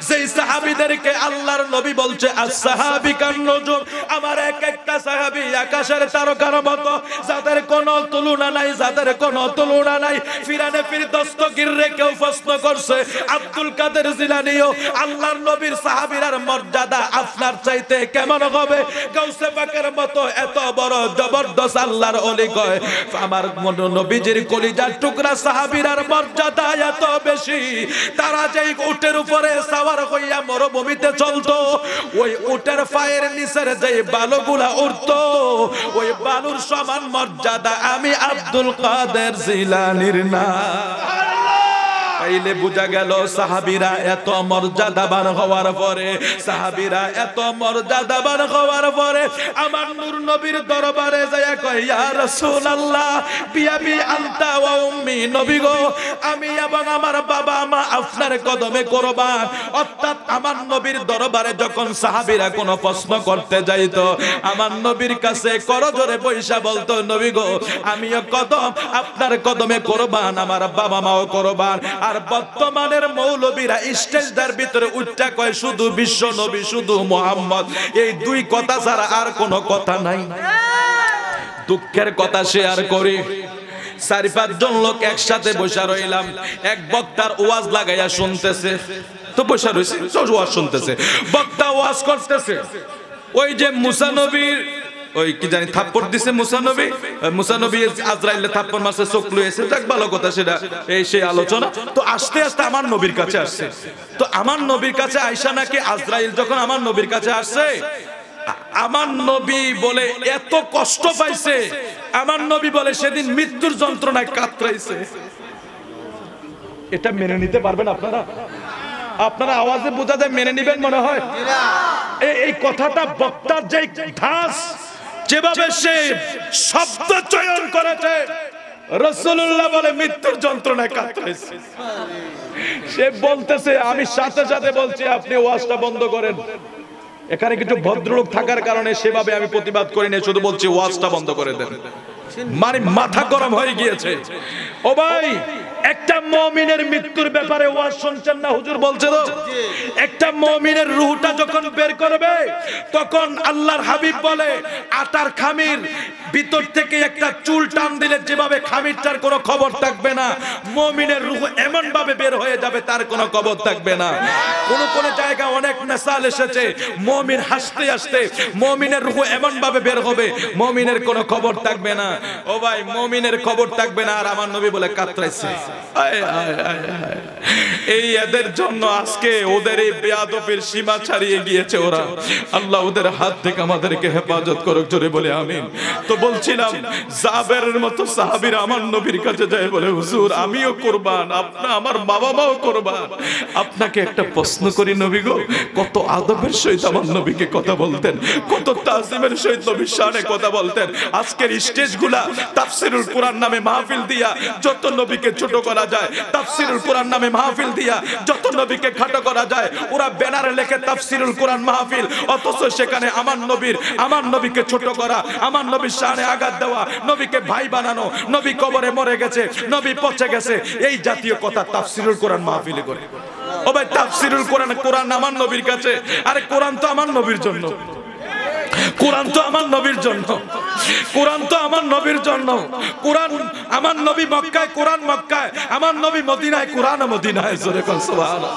যেই সাহাবীদেরকে আল্লাহর নবী বলছে as-সাহাবী কান-নুজুম, আমার এক একটা সাহাবী আকাশের তারকার মতো, যাদের কোনো তুলনা নাই, যাদের কোনো তুলনা নাই। ফিরানে ফিরদস্তগীরে কেউ প্রশ্ন করছে, আব্দুল কাদের জিলানীও আল্লাহর নবীর সাহাবীর মর্যাদা আপনার চাইতে কেমন হবে? গাউসে পাকের মতো এত বড় জবরদস্ত আল্লাহর ওলি কয়, আমার নবীজির কলিজার টুকরা সাহাবীর মর্যাদা এত বেশি। তারা যেই উটের উপরে সওয়ার হইয়া মরুভূমিতে চলতো, ওই উটের পায়ের নিচের যে বালুগুলা উঠতো, ওই বালুর সমান মর্যাদা আমি আব্দুল কাদের জিলানীর না। তাইলে বোঝা গেল সাহাবীরা এত মর্যাদাবান হওয়ার পরে, সাহাবীরা এত মর্যাদাবান হওয়ার পরে আমার নূর নবীর দরবারে যায় কয়, ইয়া রাসূলুল্লাহ বিআবি আনতা ওয়া উম্মি, নবী গো আমি এবং আমার বাবা মা আপনার কদমে কুরবান। অর্থাৎ আমার নবীর দরবারে যখন সাহাবীরা কোনো প্রশ্ন করতে যাইতো, আমার নবীর কাছে করজোরে পয়সা বলতো, নবী গো আমিও কদম আপনার কদমে কুরবান, আমার বাবা মাও কুরবান। আর বর্তমানের মৌলবীরা স্টেজটার ভিতরে উঠটা কয় শুধু বিশ্ব নবী, শুধু মুহাম্মদ, এই দুই কথা ছাড়া আর কোনো কথা নাই। দুঃখের কথা শেয়ার করি, ৪-৫ জন লোক একসাথে বসে রইলাম, এক বক্তার ওয়াজ লাগাইয়া শুনতেছে, তো বসে রইছে ওয়াজ শুনতেছে, বক্তা ওয়াজ করতেছে। ওই যে মুসা নবীর ওই কি জানি থাপ্পড় দিছে মুসা নবী আজরাইলে থাপ্পড় মারছে, চোখ লুয়েছে, যাক ভালো কথা, সেটা এই সেই আলোচনা। তো আস্তে আস্তে আমার নবীর কাছে আসছে। তো আমার নবীর কাছে আয়েশা নাকি আজরাইল যখন আমার নবীর কাছে আসছে, আমার নবী বলে এত কষ্ট পাইছে, আমার নবী বলে সেদিন মৃত্যুর যন্ত্রণায় কাতরাইছে। এটা মেনে নিতে পারবেন আপনারা? আপনারা আওয়াজে বোঝা যায় মেনে নিবেন মনে হয়? এই কথাটা বক্তার যে ধাস, যেভাবে সে শব্দ চয়ন করেছে, রাসূলুল্লাহ বলে মৃত্যুর যন্ত্রণায় কাতরাইছে। সে বলতেছে, আমি সাথে সাথে বলছি আপনি ওয়াজটা বন্ধ করেন। এখানে কিছু ভদ্রলোক থাকার কারণে সেভাবে আমি প্রতিবাদ করি না, শুধু বলছি ওয়াজটা বন্ধ করে দেন। মানে মাথা গরম হয়ে গিয়েছে। ও ভাই, একটা মুমিনের মৃত্যুর ব্যাপারে ওয়াজ শুনছেন না? হুজুর বলছে তো, একটা মুমিনের রূহটা যখন বের করবে তখন আল্লাহর হাবিব বলে আটার খামির ভিতর থেকে একটা চুল টান দিলে যেভাবে খামিরটার কোনো খবর থাকবে না, মুমিনের রূহ এমন ভাবে বের হয়ে যাবে তার কোনো খবর থাকবে না। কোন জায়গা অনেক মিসাল এসেছে, মুমিন হাসতে হাসতে মুমিনের রূহ এমন ভাবে বের হবে মুমিনের কোনো খবর থাকবে না। ও ভাই, মুমিনের খবর থাকবে না, আর আমার নবী বলে কাতরাইছে। এই এদের জন্য আজকে ওদের এই বেয়াদবির সীমা ছাড়িয়ে গিয়েছে ওরা। আল্লাহ ওদের হাত থেকে আমাদেরকে হেফাজত করুক, জোরে বলে আমিন। তো বলছিলাম, জাবেরের মতো সাহাবীরা আমার নবীর কাছে যায় বলে, হুজুর আমিও কুরবান, আমার বাবা মাও কুরবান। আপনাকে একটা প্রশ্ন করি নবী গো, কত আদবের সহিত আমার নবীকে কথা বলতেন, কত তাজিমের সহিত নবীর শানে কথা বলতেন। আজকের স্টেজগুলা তাফসিরুল কোরআন নামে মাহফিল দিয়া যত নবীকে ছোট করা যায়, তাফসিরুল কোরআন নামে মাহফিল দিয়া যত নবীকে খাটো করা যায়, ওরা ব্যানারে লেখে তাফসিরুল কোরআন মাহফিল, অথচ সেখানে আমার নবীকে ছোট করা, আমার নবীর শানে আঘাত দেওয়া, নবীকে ভাই বানানো, নবী কবরে মরে গেছে, নবী পচে গেছে, এই জাতীয় কথা তাফসিরুল কোরআন মাহফিলে করে। ও ভাই, তাফসিরুল কোরআন আমার নবীর কাছে, আরে কোরআন তো আমার নবীর জন্য, কোরআন তো আমার নবীর জন্য, কোরআন তো আমার নবীর জন্য। কোরআন আমার নবী মক্কায়, কোরআন মক্কায়, আমার নবী মদিনায়, কোরআন মদিনায়। জোরে কোন সুবহানাল্লাহ।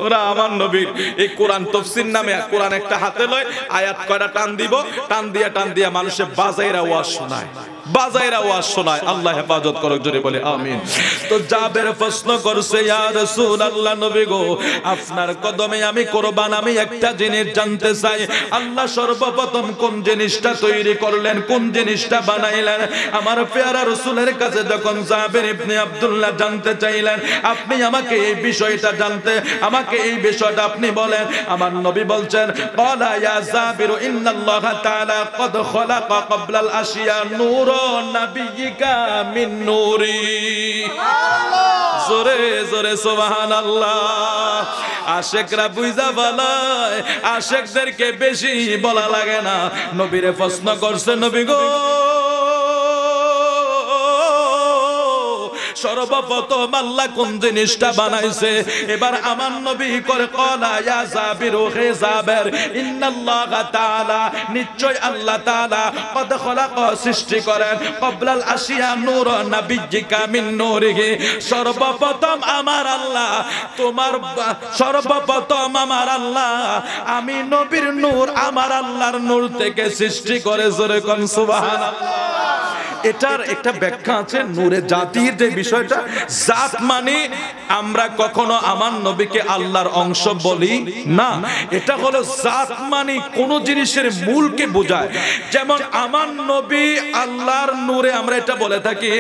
ওরা আমার নবীর এই কোরআন তাফসীর নামে কোরআন একটা হাতে লয়, আয়াত কয়টা টান দিব, টান দিয়া মানুষে বাজাইরা ওয়াজ শোনায়, বাজাইরা ওয়াজ শোনায়। আল্লাহ হেফাজত করুক, জোরে বলে আমিন। তো জাবের প্রশ্ন করছে, ইয়া রাসূলুল্লাহ, নবী গো আপনার কদমে আমি কুরবান, আমি একটা জিনিস জানতে চাই, আল্লাহ সর্বপ্রথম কোন জিনিসটা তৈরি করলেন, কোন জিনিসটা বানাইলেন? আমার পেয়ারা রাসূলের কাছে যখন জাবের ইবনে আব্দুল্লাহ জানতে চাইলেন, আপনি আমাকে এই বিষয়টা আমাকে এই বিষয়টা আপনি বলেন। আমার নবী বলছেন, ক্বালা ইয়া জাবির ইন্নাল্লাহা তাআলা ক্বাদ খালাকা ক্বাবলাল আশিয়া নূর নবিয়িকা মিন নূরি। জোরে জোরে সুবহানাল্লাহ। আশিকরা বুঝা বলায়, আশিকদেরকে বেশি বলা লাগে না। নবীরে প্রশ্ন করছে, নবী গো সর্বপ্রথম আল্লাহ কোন জিনিসটা বানাইছে? এবার আমার নবী করে, ক্বালা ইয়া জাবির, হে জাবের, ইন্নাল্লাহা তাআলা, নিশ্চয় আল্লাহ তাআলা, ক্বাদ খালাকা, সৃষ্টি করেন, ক্বাবলাল আশিয়া নূর নবিয়িকা মিন নূরিহি, সর্বপ্রথম আমার আল্লাহ, সর্বপ্রথম আমার আল্লাহ আমি নবীর নূর, আমার আল্লাহর নূর থেকে সৃষ্টি করে। জোরে কোন সুবহানাল্লাহ। এটার একটা ব্যাখ্যা আছে, নূরে জাতির যে বিষয়টা, জাত মানে আমরা কখনো আমার নবীকে আল্লাহর অংশ বলি না। এটা হলো জাত মানে কোন জিনিসের মূলকে বোঝায়। যেমন আমার নবী আল্লাহর নূরে, আমরা এটা বলে থাকি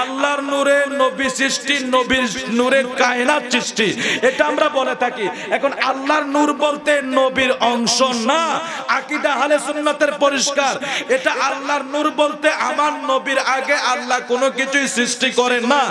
আল্লাহর নূরে নবী সৃষ্টি, নবীর নূরে কায়নাত সৃষ্টি, এটা আমরা বলে থাকি। এখন আল্লাহর নূর বলতে নবীর অংশ না, আকীদা আহলে সুন্নাতের পরিষ্কার। এটা আল্লাহর নূর বলতে আমার নবী আগে আল্লাহ কোনো কিছুই সৃষ্টি করেন না।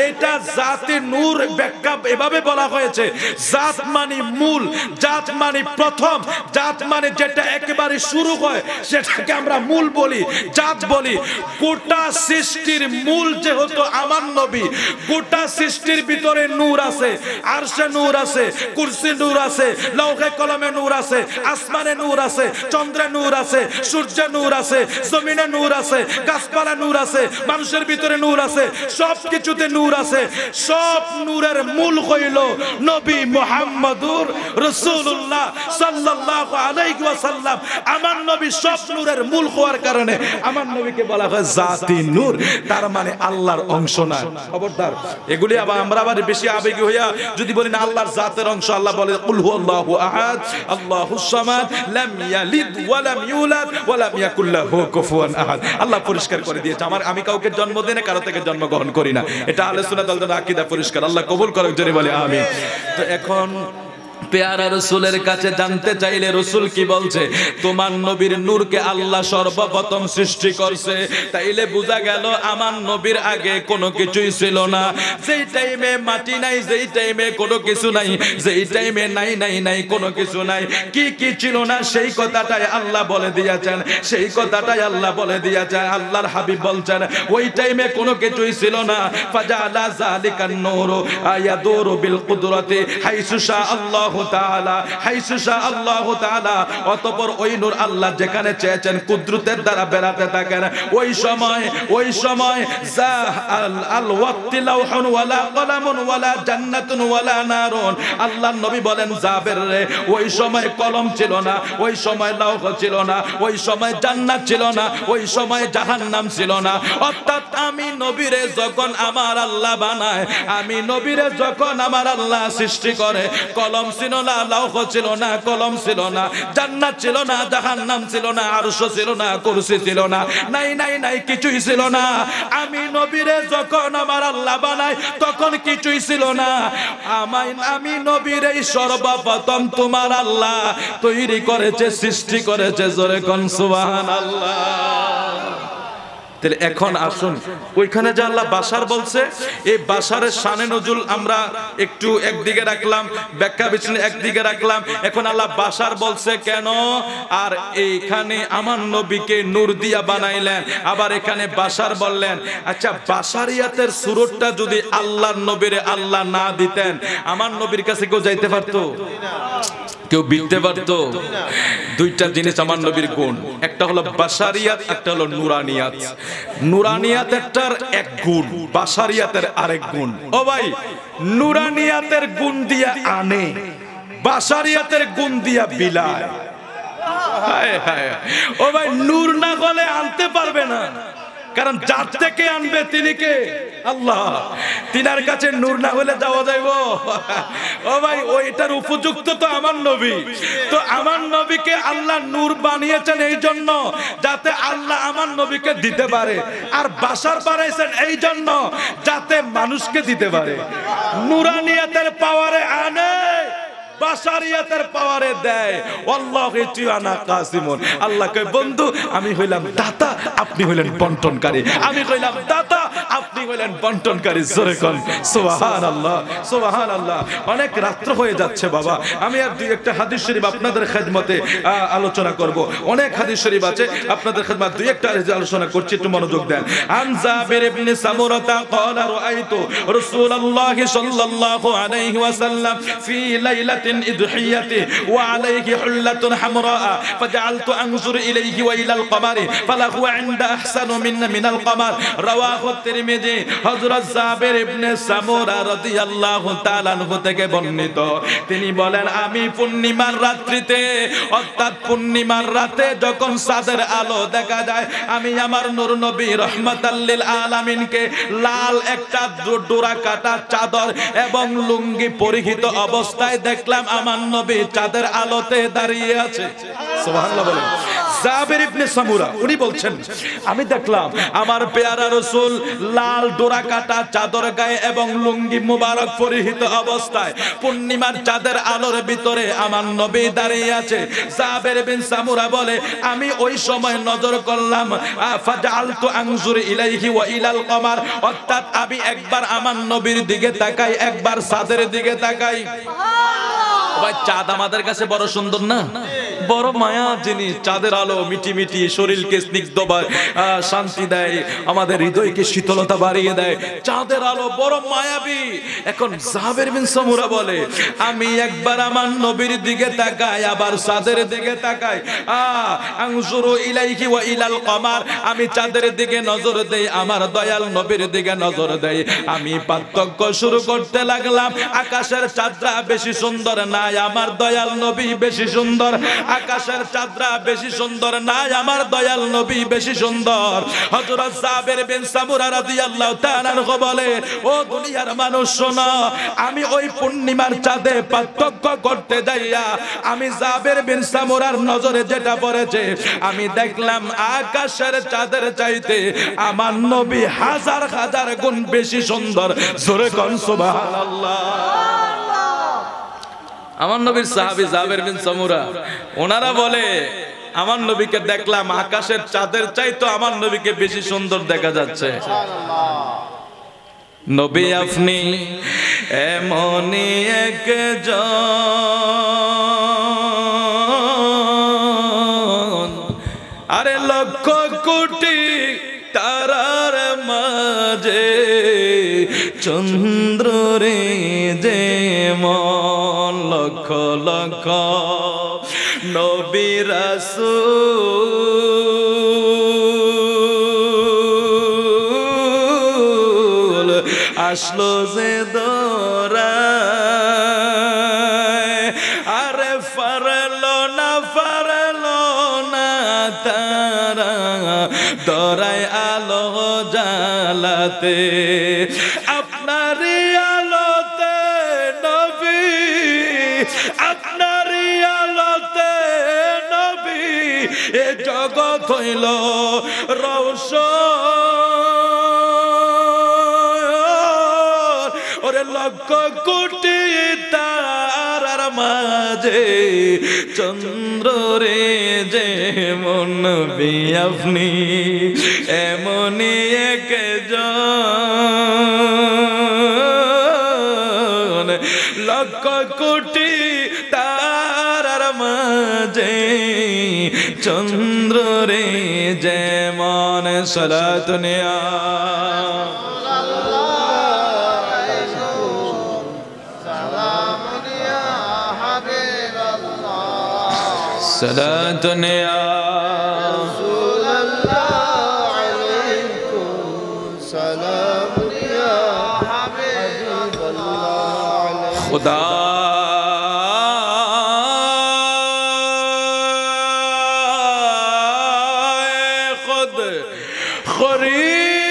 এটা জাতি নূর ব্যাখ্যা এভাবে বলা হয়েছে, জাত মানে মূল, জাত মানে প্রথম, জাত মানে যেটা একেবারে শুরু হয় সেটাকে আমরা মূল বলি, জাত বলি। গোটা সৃষ্টির মূল যেহেতু আমার নবী, গোটা সৃষ্টির ভিতরে নূর আছে, আরশে নূর আছে, কুরসি নূর আছে, লৌহে কলমে নূর আছে, আসমানে নূর আছে, চন্দ্রে নূর আছে, সূর্যে নূর আছে, জমিনে নূর আছে, গাছপালা নূর আছে, মানুষের ভিতরে নূর আছে, সব কিছুতে নূর আছে। সব নূরের মূল হইল নবী মুহাম্মদুর রাসূলুল্লাহ সাল্লাল্লাহু আলাইহি ওয়াসাল্লাম। আমার নবী সব নূরের মূল হওয়ার কারণে আমার নবীকে বলা হয় জাতি নূর, তার মানে আল্লাহর অংশ না। খবরদার, এগুলি আমরা আবার বেশি আবেগী হইয়া যদি বলি না আল্লাহর জাতের অংশ, আল্লাহ বলে কুল হুয়াল্লাহু আহাদ আল্লাহুস সামাদ লাম ইয়ালিদ ওয়া লাম ইউলাদ ওয়া লাম ইয়াকুল লাহু কুফুয়ান আহাদ। আল্লাহ পরিষ্কার করে দিয়েছে, আমি কাউকে জন্ম দেই না, কারো থেকে জন্মগ্রহণ করি না। এটা আহলে সুন্নাত ওয়াল জামাত আকীদা পরিষ্কার। আল্লাহ কবুল করুক, জোরে বলে আমিন। তো এখন পেয়ারা রসুলের কাছে জানতে চাইলে রসুল কি বলছে? তোমার নবীর নূরকে আল্লাহ সর্বপ্রথম সৃষ্টি করছে। তাইলে বোঝা গেল আমার নবীর আগে কোনো কিছুই ছিল না। যেই টাইমে মাটি নাই, যেই টাইমে কোনো কিছু নাই, যেই টাইমে নাই কোনো কিছু নাই, কি ছিল না সেই কথাটাই আল্লাহ বলে দিয়েছেন, সেই কথাটাই আল্লাহ বলে দিয়েছেন। আল্লাহর হাবিব বলছেন ওই টাইমে কোনো কিছুই ছিল না। ফাজালা যালিকান নূর আয়াদুরু বিল কুদরাতি হাইসু শা আল্লাহ তাআলা, হাইসু শা আল্লাহ তাআলা। অতঃপর ওই নূর আল্লাহ যেখানে চেয়েছেন কুদরতের দ্বারা বেরাতে থাকেন। ওই সময় যা আল ওয়াক্তি লাউহুন ওয়ালা কলামুন ওয়ালা জান্নাতুন ওয়ালা নারুন। আল্লাহর নবী বলেন জাবের রে, ওই সময় কলম ছিল না, ওই সময় লৌহ ছিল না, ওই সময় জান্নাত ছিল না, ওই সময় জাহান্নাম ছিল না। অর্থাৎ আমি নবীরে যখন আমার আল্লাহ বানায়, আমি নবীরে যখন আমার আল্লাহ সৃষ্টি করে, কলম ছিল না, লৌহ ছিল না, কলম ছিল না, জান্নাত ছিল না, জাহান্নাম ছিল না, আরশ ছিল না, কুরসি ছিল না, নাই কিছুই ছিল না। আমি নবীরে যখন আমার আল্লাহ বানায় তখন কিছুই ছিল না। আমি নবীরে সর্বপ্রথম তোমার আল্লাহ তৈরি করেছে, সৃষ্টি করেছে। জোরে কোন সুবহানাল্লাহ। তাহলে এখন আসুন, ওইখানে যে আল্লাহ বাশার বলছে, এই বাশারের শানে নজুল আমরা একটু একদিকে রাখলাম, ব্যাখ্যা বিশ্লেষণ একদিকে রাখলাম। এখন আল্লাহ বাশার বলছে কেন, আর এইখানে আমার নবীকে নূর দিয়া বানাইলেন, আবার এখানে বাশার বললেন। আচ্ছা, বাশারিয়াতের সুরতটা যদি আল্লাহর নবীরে আল্লাহ না দিতেন, আমার নবীর কাছে কেউ যাইতে পারতো? কেউ বিলতে পারতো? দুইটা জিনিস আমার নবীর গুণ, একটা হলো বাশারিয়াত, একটা হলো নুরানিয়াত। নুরানিয়াত একটার এক গুণ, বাশারিয়াতের আরেক গুণ। ও ভাই, নুরানিয়াতের গুণ দিয়া আনে, বাশারিয়াতের গুণ দিয়া বিলায়। হায় হায়, ও ভাই, নূর না হলে আনতে পারবে না, কারণ যার থেকে আনবে তিনি কে? আল্লাহ। তিনার কাছে নূর না হলে যাওয়া যাইব? ও ভাই, ওইটার উপযুক্ত তো আমার নবী। তো আমার নবীকে আল্লাহ নূর বানিয়েছেন এই জন্য যাতে আল্লাহ আমার নবীকে দিতে পারে, আর বাশার বানাইছেন এই জন্য যাতে মানুষকে দিতে পারে। নুরানিয়াতের পাওয়ারে আনে, বাশারিয়াতের পাওয়ারে দেয়। ওয়াল্লাহি তুআনা কাসিমুন। আল্লাহ কয় বন্ধু, আমি হইলাম দাতা, আপনি হইলেন বন্টনকারী। আমি হইলাম দাতা, আপনি হইলেন বন্টনকারী। জোরে কোন সুবহানাল্লাহ, সুবহানাল্লাহ। অনেক রাত্র হয়ে যাচ্ছে বাবা, আমি আর দুই একটা হাদিস শরীফ আপনাদের খেদমতে আলোচনা করব। অনেক হাদিস শরীফ আছে আপনাদের খেদমত, দুই একটা আলোচনা করছি, একটু মনোযোগ দেন। আন জাবির ইবনে সামুরাতা ক্বালা রাআইতু রাসূলুল্লাহি সাল্লাল্লাহু আলাইহি ওয়াসাল্লাম ফি লাইলাতিন ইদহিয়াতি ওয়া আলাইহি হুল্লাতুন হামরা ফাজআলতু আনজুর ইলাইহি ওয়া ইলাল কমারি ফালাহু ইনদা আহসানু মিনাল কমার। রাওয়াহু তিরমিজি। হযরত জাবির ইবনে সামুরা রাদিয়াল্লাহু তাআলা আনহু থেকে বর্ণিত, তিনি বলেন আমি পূর্ণিমার রাত্রিতে, অর্থাৎ পূর্ণিমার রাতে যখন চাঁদের আলো দেখা যায়, আমি আমার নূর নবী রাহমাতাল লিল আলামিনকে লাল একটা ডোরা কাটা চাদর এবং লুঙ্গি পরিহিত অবস্থায় দেখলাম আমার নবী চাঁদের আলোতে দাঁড়িয়ে আছে। সুবহানাল্লাহ বলেন। জাবির ইবনে সামুরা উনি বলছেন, আমি দেখলাম আমার পেয়ারা রাসূল লাল ডোরা কাটা চাদর গায়ে এবং লুঙ্গি মুবারক পরিহিত অবস্থায় পূর্ণিমার চাঁদের আলোর ভিতরে আমার নবী দাঁড়িয়ে আছে। জাবির ইবনে সামুরা বলে, আমি ওই সময় নজর করলাম, ফাজআলতু আনজুর ইলাইহি ওয়া ইলাল কমার, অর্থাৎ আমি একবার আমার নবীর দিকে তাকাই, একবার চাঁদের দিকে তাকাই। ভাই, চাঁদ আমাদের কাছে বড় সুন্দর না? বড় মায়া জিনিস। চাঁদের আলো মিটি মিটি শরীরকে স্নিগ্ধ শান্তি দেয়, আমাদের হৃদয়কে শীতলতা বাড়িয়ে দেয়। চাঁদের আলো বড় মায়াবী। এখন জাবের বিন সামুরা বলে, আমি একবার আমার নবীর দিকে তাকাই, আবার চাঁদের দিকে তাকাই। আনজুরু ইলাইহি ওয়া ইলাল কমার, আমি চাঁদের দিকে নজর দেই, আমার দয়াল নবীর দিকে নজর দেই। আমি পার্থক্য শুরু করতে লাগলাম। আকাশের চাঁদরা বেশি সুন্দর নাই, আমার দয়াল নবী বেশি সুন্দর। আকাশের চাঁদরা বেশি সুন্দর নাই, আমার দয়াল নবী বেশি সুন্দর। হযরত জাবের বিন সামুরা রাদিয়াল্লাহু তাআলা আনহু বলে, ও দুনিয়ার মানুষ শোনো, আমি ওই পূর্ণিমার চাঁদে পার্থক্য করতে যাইয়া আমি জাবের বিন সামুরার নজরে যেটা পড়েছে, আমি দেখলাম আকাশের চাঁদের চাইতে আমার নবী হাজার হাজার গুণ বেশি সুন্দর। জোরে কোন সুবহানাল্লাহ। আমার নবীর সাহাবী জাবের বিন সামুরা ওনারা বলে, আমার নবীকে দেখলাম আকাশের চাঁদের চাইতে আমার নবীকে বেশি সুন্দর দেখা যাচ্ছে। নবী আপনি এমনই একজন, আরে লক্ষ কোটি তারার মাঝে চন্দ্রে যেমন লক্ষ লক্ষ নবী রাসূল আসলো যে দৌড়ায়, আরে পারলো না তারা দৌড়ায় আলো জ্বালাতে। আপনারই আলোতে নবী, আপনারই আলোতে নবী এ জগৎ হইল রওশন। ওরে লক্ষ কোটি তারার মাঝে চন্দ্রে যেমন নবী আপনি এমনই একজন, লক্ষ কোটি তারার মাঝে চন্দ্রে যেমন। সালাতুনিয়া সালাতুনিয়া खुदा खुद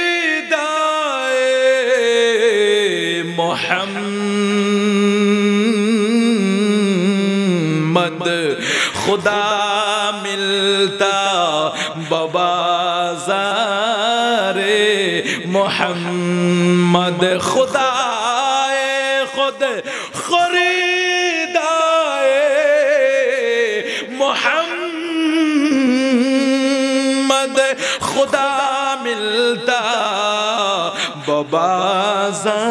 खरीदाए मोहम्मद, खुदा मिलता बबाज़ारे मोहम्मद। खुदा खुद खरीदाए मोहम्मद, खुदा मिलता बबाज़ारे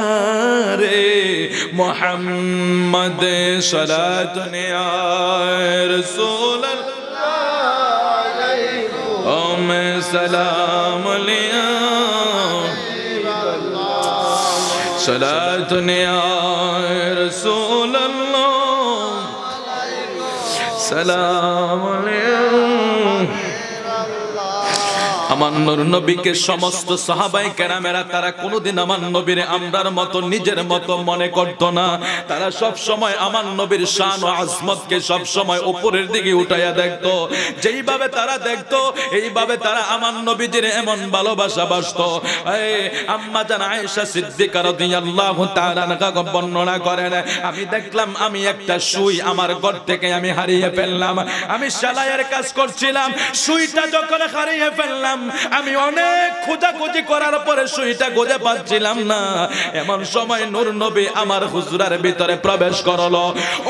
मोहम्मद। सलातुनिया रसूल अल्लाह सलाम लिया सलातुनिया रसूल अल्लाह सलाम लिया। আমার নবীকে সমস্ত সাহাবায়ে কেরামেরা তারা কোনোদিন আমার নবীর আমরার মতো নিজের মতো মনে করত না। তারা সব সময় আমার নবীর শান ও আজমতকে সব সময় উপরের দিকে উঠাইয়া দেখতো। যেইভাবে তারা দেখতো এইভাবে তারা আমার নবীজির এমন ভালোবাসা বাসতো। আম্মা জান আয়েশা সিদ্দিকা রাদিয়াল্লাহু তাআলা আনহা বর্ণনা করেন, আমি দেখলাম আমি একটা সুই আমার ঘর থেকে আমি হারিয়ে ফেললাম। আমি সেলাইয়ের কাজ করছিলাম, সুইটা যখন হারিয়ে ফেললাম আমি অনেক খোঁজাখুঁজি করার পরে সুইটা খুঁজে পাচ্ছিলাম না। এমন সময় নূর নবী আমার হুজরার ভিতরে প্রবেশ করলো।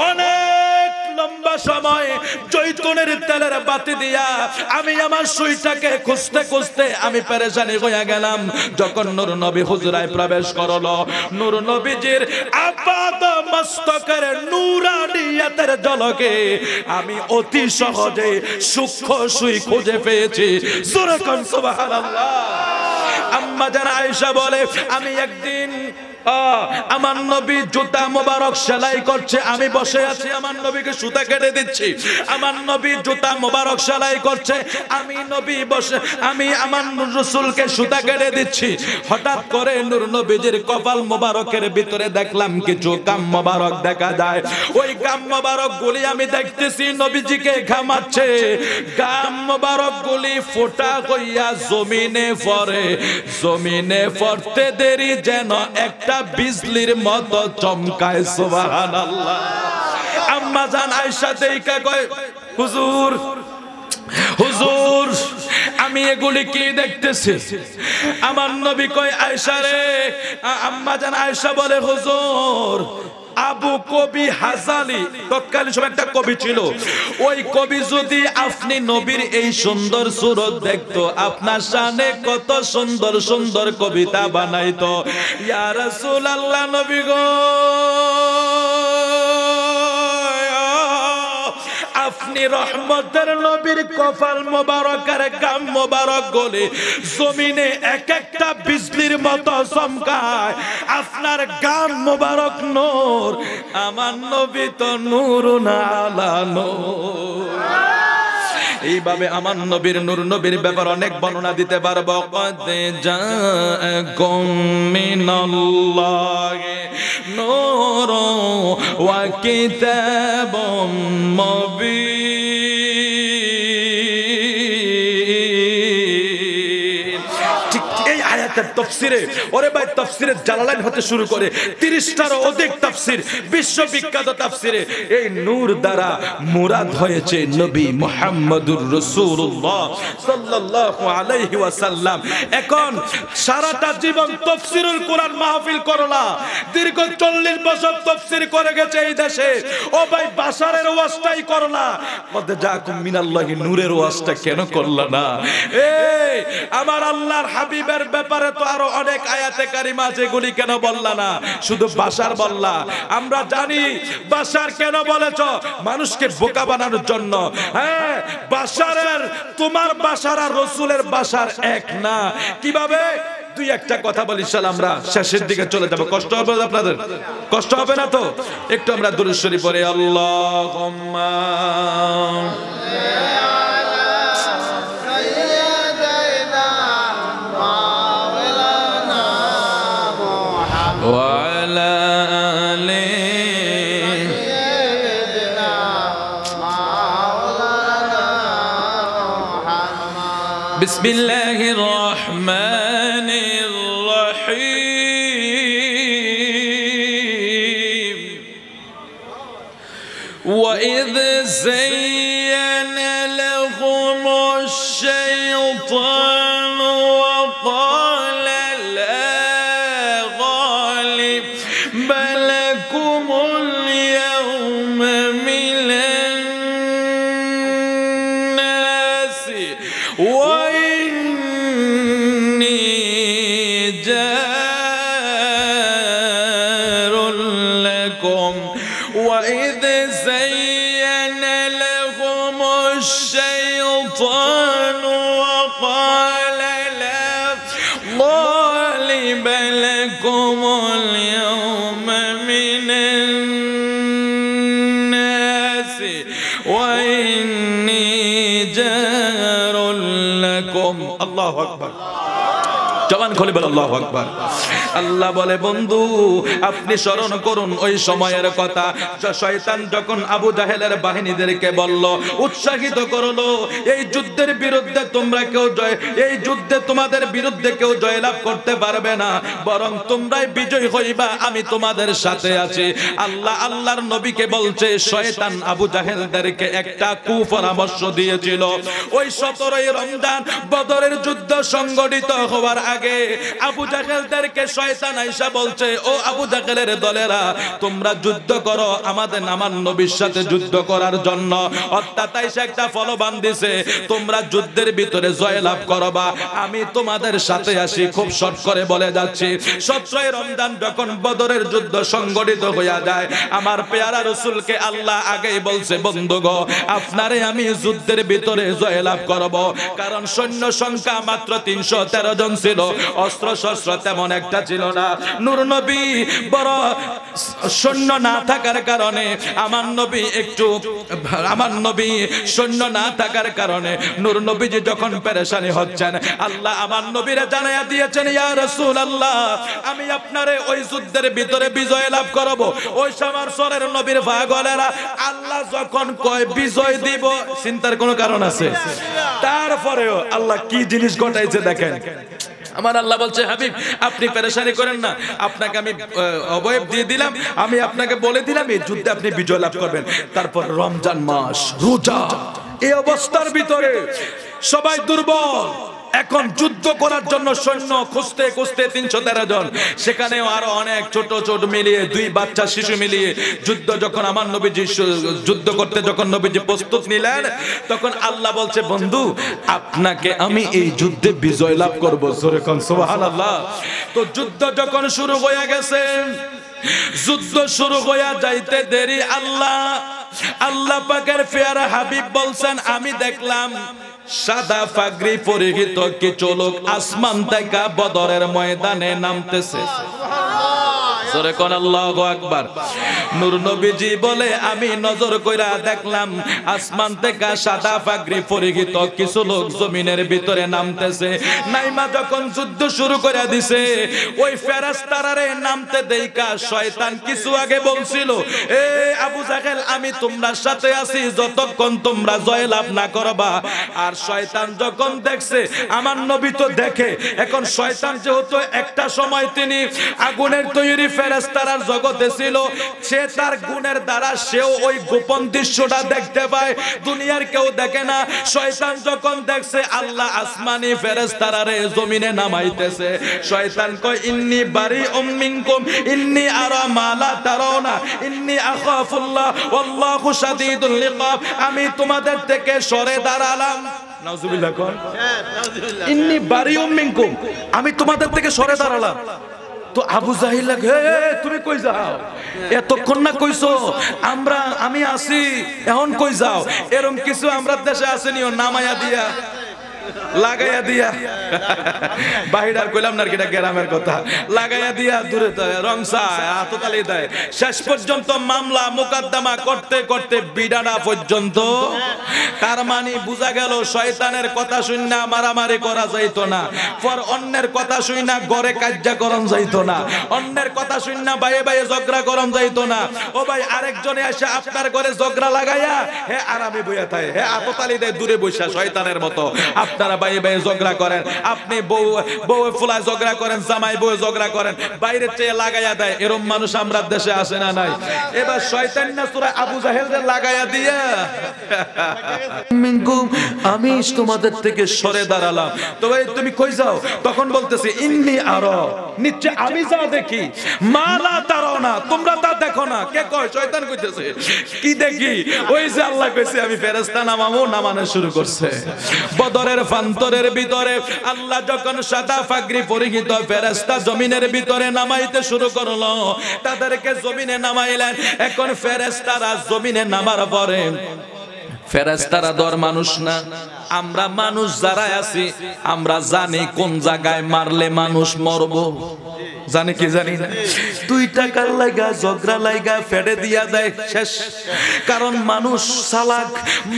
অনেক লম্বা সময় জৈতুনের তেলের বাতি দিয়া আমি আমার সুইটাকে খুঁজতে খুঁজতে আমি পেরেশানি হইয়া গেলাম। যখন নূর নবী হুজরায় প্রবেশ করলো, নূর নবীজির আপাত মস্তকের নূরানিয়াতের ঝলকে আমি অতি সহজে সূক্ষ্ম সুই খুঁজে পেয়েছি। সূরা সুবহানাল্লাহ। আম্মা জান আয়েশা বলে, আমি একদিন আমার নবী জুতা মোবারক সেলাই করছে, আমি বসে আছি, আমার নবীকে সুতা কেটে দিচ্ছি। আমার নবী জুতা মোবারক সেলাই করছে, আমি আমার রাসূলকে সুতা কেটে দিচ্ছি। হঠাৎ করে নূর নবীজির কপাল মোবারকের ভিতরে দেখলাম কিছু গাম মোবারক দেখা যায়। ওই গাম মোবারক গুলি আমি দেখতেছি নবীজিকে ঘামাচ্ছে। গাম মোবারক গুলি ফোঁটা হইয়া জমিনে পড়ে, জমিনে পড়তে দেরি যেন একটা বিজলির মতো চমকায়। সুবহানাল্লাহ। আম্মা জান আয়েশা দেইকা কয়, হুজুর হুজুর আমি এগুলি কি দেখতেছি? আমার নবী কয়, আয়েশা রে। আম্মা জান আয়েশা বলে, হুজুর আবু কবি হাজালি তৎকালীন সময় একটা কবি ছিল, ওই কবি যদি আপনি নবীর এই সুন্দর সুরত দেখতো, আপনার শানে কত সুন্দর সুন্দর কবিতা বানাইতো। ইয়া রাসূলুল্লাহ, নবী গো আপনি রহমতের নবীর কপাল মোবারকের গাম মোবারক গলে জমিনে এক একটা বিজলির মতো চমকায়। আপনার গাম মোবারক নূর, আমার নবী তো নূরুন আলা নূর। এইভাবে আমার নবীর নূর নবীর ব্যাপার অনেক বর্ণনা দিতে পারবো। কদ জাআকুম মিনাল্লাহি নূরুন ওয়া কিতাবুম মুবিন। ঠিক এই আয়াতের তাফসিরে, ওরে ভাই তাফসিরে জালালাইন হতে শুরু করে 30টারও অধিক তাফসির, বিশ্ববিখ্যাত তাফসিরে এই নূর দ্বারা মুরাদ হয়েছে নবী মুহাম্মদুর রাসূলুল্লাহ সাল্লাল্লাহু আলাইহি ওয়াসাল্লাম। এখন সারাটা জীবন তাফসিরুল কোরআন মাহফিল করলা, দীর্ঘ 40 বছর তাফসির করে গেছে এই দেশে। ও ভাই বাশারের ওয়াজটাই করলা, কদ জাআকুম মিনাল্লাহি নূরের ওয়াজটা কেন করলা না? এই আমার আল্লাহর হাবিবের ব্যাপারে তো আরো অনেক আয়াতে কারিমা, যেগুলি কেন বললা না? শুধু বাশার বললা। আমরা জানি বাশার কেন বলেছ, মানুষকে বোকা বানানোর জন্য। হ্যাঁ, বাশারের তোমার বাশার আর রাসূলের বাশার এক না। কিভাবে? দুই একটা কথা বলি, ইনশাআল্লাহ আমরা শেষের দিকে চলে যাব। কষ্ট হবে আপনাদের? কষ্ট হবে না তো? একটু আমরা দুরূদ শরীফ পড়ে আল্লাহুম্মা বিসমিল্লাহির রহমানির রহিম। وَإِذْ زَيَّنَ لَهُمُ الشَّيْطَانُ وَقَالَ لَا غَالِبَ لَكُمُ الْيَوْمَ مِنَ النَّاسِ وَإِنِّي جَارٌ لَكُمْ وَإِذْ زَيَّنَ لَهُمُ الشَّيْطَانُ وَقَالَ لَا غَالِبَ لَكُمُ الْيَوْمَ مِنَ النَّاسِ وَإِنِّي جَارٌ لَكُمْ। الله أكبر। জবান খুলে বল আল্লাহু আকবার। আল্লাহ বলে, বন্ধু আপনি স্মরণ করুন ওই সময়ের কথা, শয়তান যখন আবু জাহেলের বাহিনীদেরকে বলল, উৎসাহিত করলো, এই যুদ্ধের বিরুদ্ধে তোমরা কেউ এই যুদ্ধে তোমাদের বিরুদ্ধে কেউ জয়লাভ করতে পারবে না, বরং তোমরাই বিজয় হইবা, আমি তোমাদের সাথে আছি। আল্লাহর নবীকে বলছে, শয়তান আবু জাহেলদেরকে একটা কুপরামর্শ দিয়েছিল। ওই 17ই রমজান বদরের যুদ্ধ সংগঠিত হওয়ার আগে আবু জাহেলদেরকে শয়তান আয়েশা বলছে, ও আবু জাহেলের দলেরা, তোমরা যুদ্ধ করো আমার নবীর সাথে যুদ্ধ করার জন্য। অর্থাৎ আয়েশা একটা ফলবান দিছে, তোমরা যুদ্ধের ভিতরে জয়লাভ করবা, আমি তোমাদের সাথে আসি। খুব শর্ট করে বলে যাচ্ছি, 17 রমজান যখন বদরের যুদ্ধ সংগঠিত হইয়া যায়, আমার পেয়ারা রাসূলকে আল্লাহ আগেই বলছে, বন্ধুগো আপনারে আমি যুদ্ধের ভিতরে জয়লাভ করব। কারণ সৈন্য সংখ্যা মাত্র 313 জন ছিল, অস্ত্র শস্ত্র তেমন একটা ছিল না। নূর নবী বড় সৈন্য না থাকার কারণে আমার নবী সৈন্য না থাকার কারণে নূর নবীজি যখন পেরেশানি হচ্ছেন, আল্লাহ আমার নবীরে জানাইয়া দিয়েছেন, ইয়া রাসূলুল্লাহ আমি আপনারে ওই যুদ্ধের ভিতরে বিজয় লাভ করব। ওই আমার সরের নবীর পাগলেরা আল্লাহ যখন কয় বিজয় দিব, চিন্তার কোনো কারণ আছে? তারপরেও আল্লাহ কি জিনিস ঘটাইছে দেখেন। আমার আল্লাহ বলছে, হাবিব আপনি পেরেশানি করেন না, আপনাকে আমি অবয়ব দিয়ে দিলাম, আমি আপনাকে বলে দিলাম এই যুদ্ধে আপনি বিজয় লাভ করবেন। তারপর রমজান মাস, রোজা, এই অবস্থার ভিতরে সবাই দুর্বল। এখন যুদ্ধ করার জন্য সৈন্য খুঁজতে খুঁজতে 313 জন, সেখানেও আরো অনেক ছোট ছোট মিলিয়ে 2 বাচ্চা শিশু মিলিয়ে যুদ্ধ যখন আমার নবীজি যুদ্ধ করতে যখন নবীজি প্রস্তুত নিলেন, তখন আল্লাহ বলছে, বন্ধু আপনাকে আমি এই যুদ্ধে বিজয় লাভ করব। জোরে কোন সুবহানাল্লাহ। তো যুদ্ধ যখন শুরু হয়ে গেছে, যুদ্ধ শুরু হয়ে যাইতে দেরি, আল্লাহ পাকের পেয়ারা হাবিব বলছেন, আমি দেখলাম সাদা পাগড়ি পরিহিত কিছু লোক আসমান থেকে বদরের ময়দানে নামতেছে। জোরে কোন আল্লাহু আকবার। নূর নবীজি বলে, আমি নজর কইরা দেখলাম আসমান থেকে সাদা পাগড়ি পরিহিত কিছু লোক জমিনের ভিতরে নামতেছে। নাইমা যখন যুদ্ধ শুরু করে দিছে, ওই ফেরেশতারারে নামতে দেইকা শয়তান কিছু আগে বলছিল, এ আবু জাহেল আমি তোমার সাথে আছি যতক্ষণ তোমরা জয়লাভ না করবা। আর শয়তান যখন দেখছে আমার নবী তো দেখে, এখন শয়তান যেহেতু একটা সময় তিনি আগুনের তৈরি ফেরেশতার জগতে ছিল, সে তার গুণের দ্বারা সেও ওই গোপন দৃশ্যটা দেখতে পায়, দুনিয়ার কেউ দেখে না। শয়তান যখন দেখছে আল্লাহ আসমানি ফেরেশতারে জমিনে নামাইতেছে, শয়তান কয়, ইন্নী বারিউম মিনকুম ইন্নী আরা মা লা তারাউনা ইন্নী আখাফুল্লাহ ওয়াল্লাহু শাদীদুল ইকাব। আমি তোমাদের থেকে সরে দাঁড়ালাম। নাউজুবিল্লাহ কোন, ইন্নী বারিউম মিনকুম, আমি তোমাদের থেকে সরে দাঁড়ালাম। তো আবু জাহিল লাগে, তুমি কই যাও? এতক্ষণ না কইছো আমি আসি, এখন কই যাও? এরকম কিছু আমরা দেশে আসেনিও, নামায়া দিয়া লাগাইয়া দিয়া, বাহির আর কইলাম না, এটা গ্রামের কথা, লাগাইয়া দিয়া দূরে রংসা হাততালি দেয়। শেষ পর্যন্ত মামলা মোকদ্দমা করতে করতে বিডানা পর্যন্ত। তার মানে বুঝা গেল শয়তানের কথা শুননা মারামারি করা যাইতো না, পর অন্যের কথা শুননা গড়ে কার্যকরণ যাইতো না, অন্যের কথা শুননা বাইয়ে বাইয়ে ঝগড়া করন যাইতো না। ও ভাই আরেকজনে এসে আপনার ঘরে ঝগড়া লাগাইয়া হে আরামে বইয়া থাকে, হে হাততালি দেয় দূরে বসা শয়তানের মতো। আপনারা বাইরে বাইরে ঝগড়া করেন, আপনি বউ ফুলায় ঝগড়া করেন, জামাই বউ ঝগড়া করেন, বাইরে চেয়ে লাগাইয়া দেয়, এরকম মানুষ আমরা দেশে আসে না নাই? এবার শয়তান না সূরা আবু জাহেলদের লাগাইয়া দিয়া, আমি তোমাদের থেকে সরে দাঁড়ালাম। তো ভাই তুমি কই যাও? তখন বলতেছে, ইন্নী আরা, নিচে আমি যা দেখি, মালা তারাও না, তোমরা তা দেখো না। কে কয়? শয়তান কইতেছে। কি দেখি? ওই যে আল্লাহ কইছে আমি ফেরেশতা নামাবো, নামানো শুরু করছে। বদরের ফান্তরের ভিতরে আল্লাহ যখন সাদা পাগড়ি পরিহিত ফেরেশতা জমিনের ভিতরে নামাইতে শুরু করলো, তাদেরকে জমিনে নামাইলেন। এখন ফেরেশতারা জমিনে নামার পরে, ফেরেশতারা দর মানুষ না, আমরা মানুষ যারা আছি আমরা জানি কোন জায়গায় মারলে মানুষ মরবো। জানি কি জানি না? 2 টাকার লাগা ঝগড়া লাগা ফেড়ে দিয়া দেয়, শেষ। কারণ মানুষ চালাক,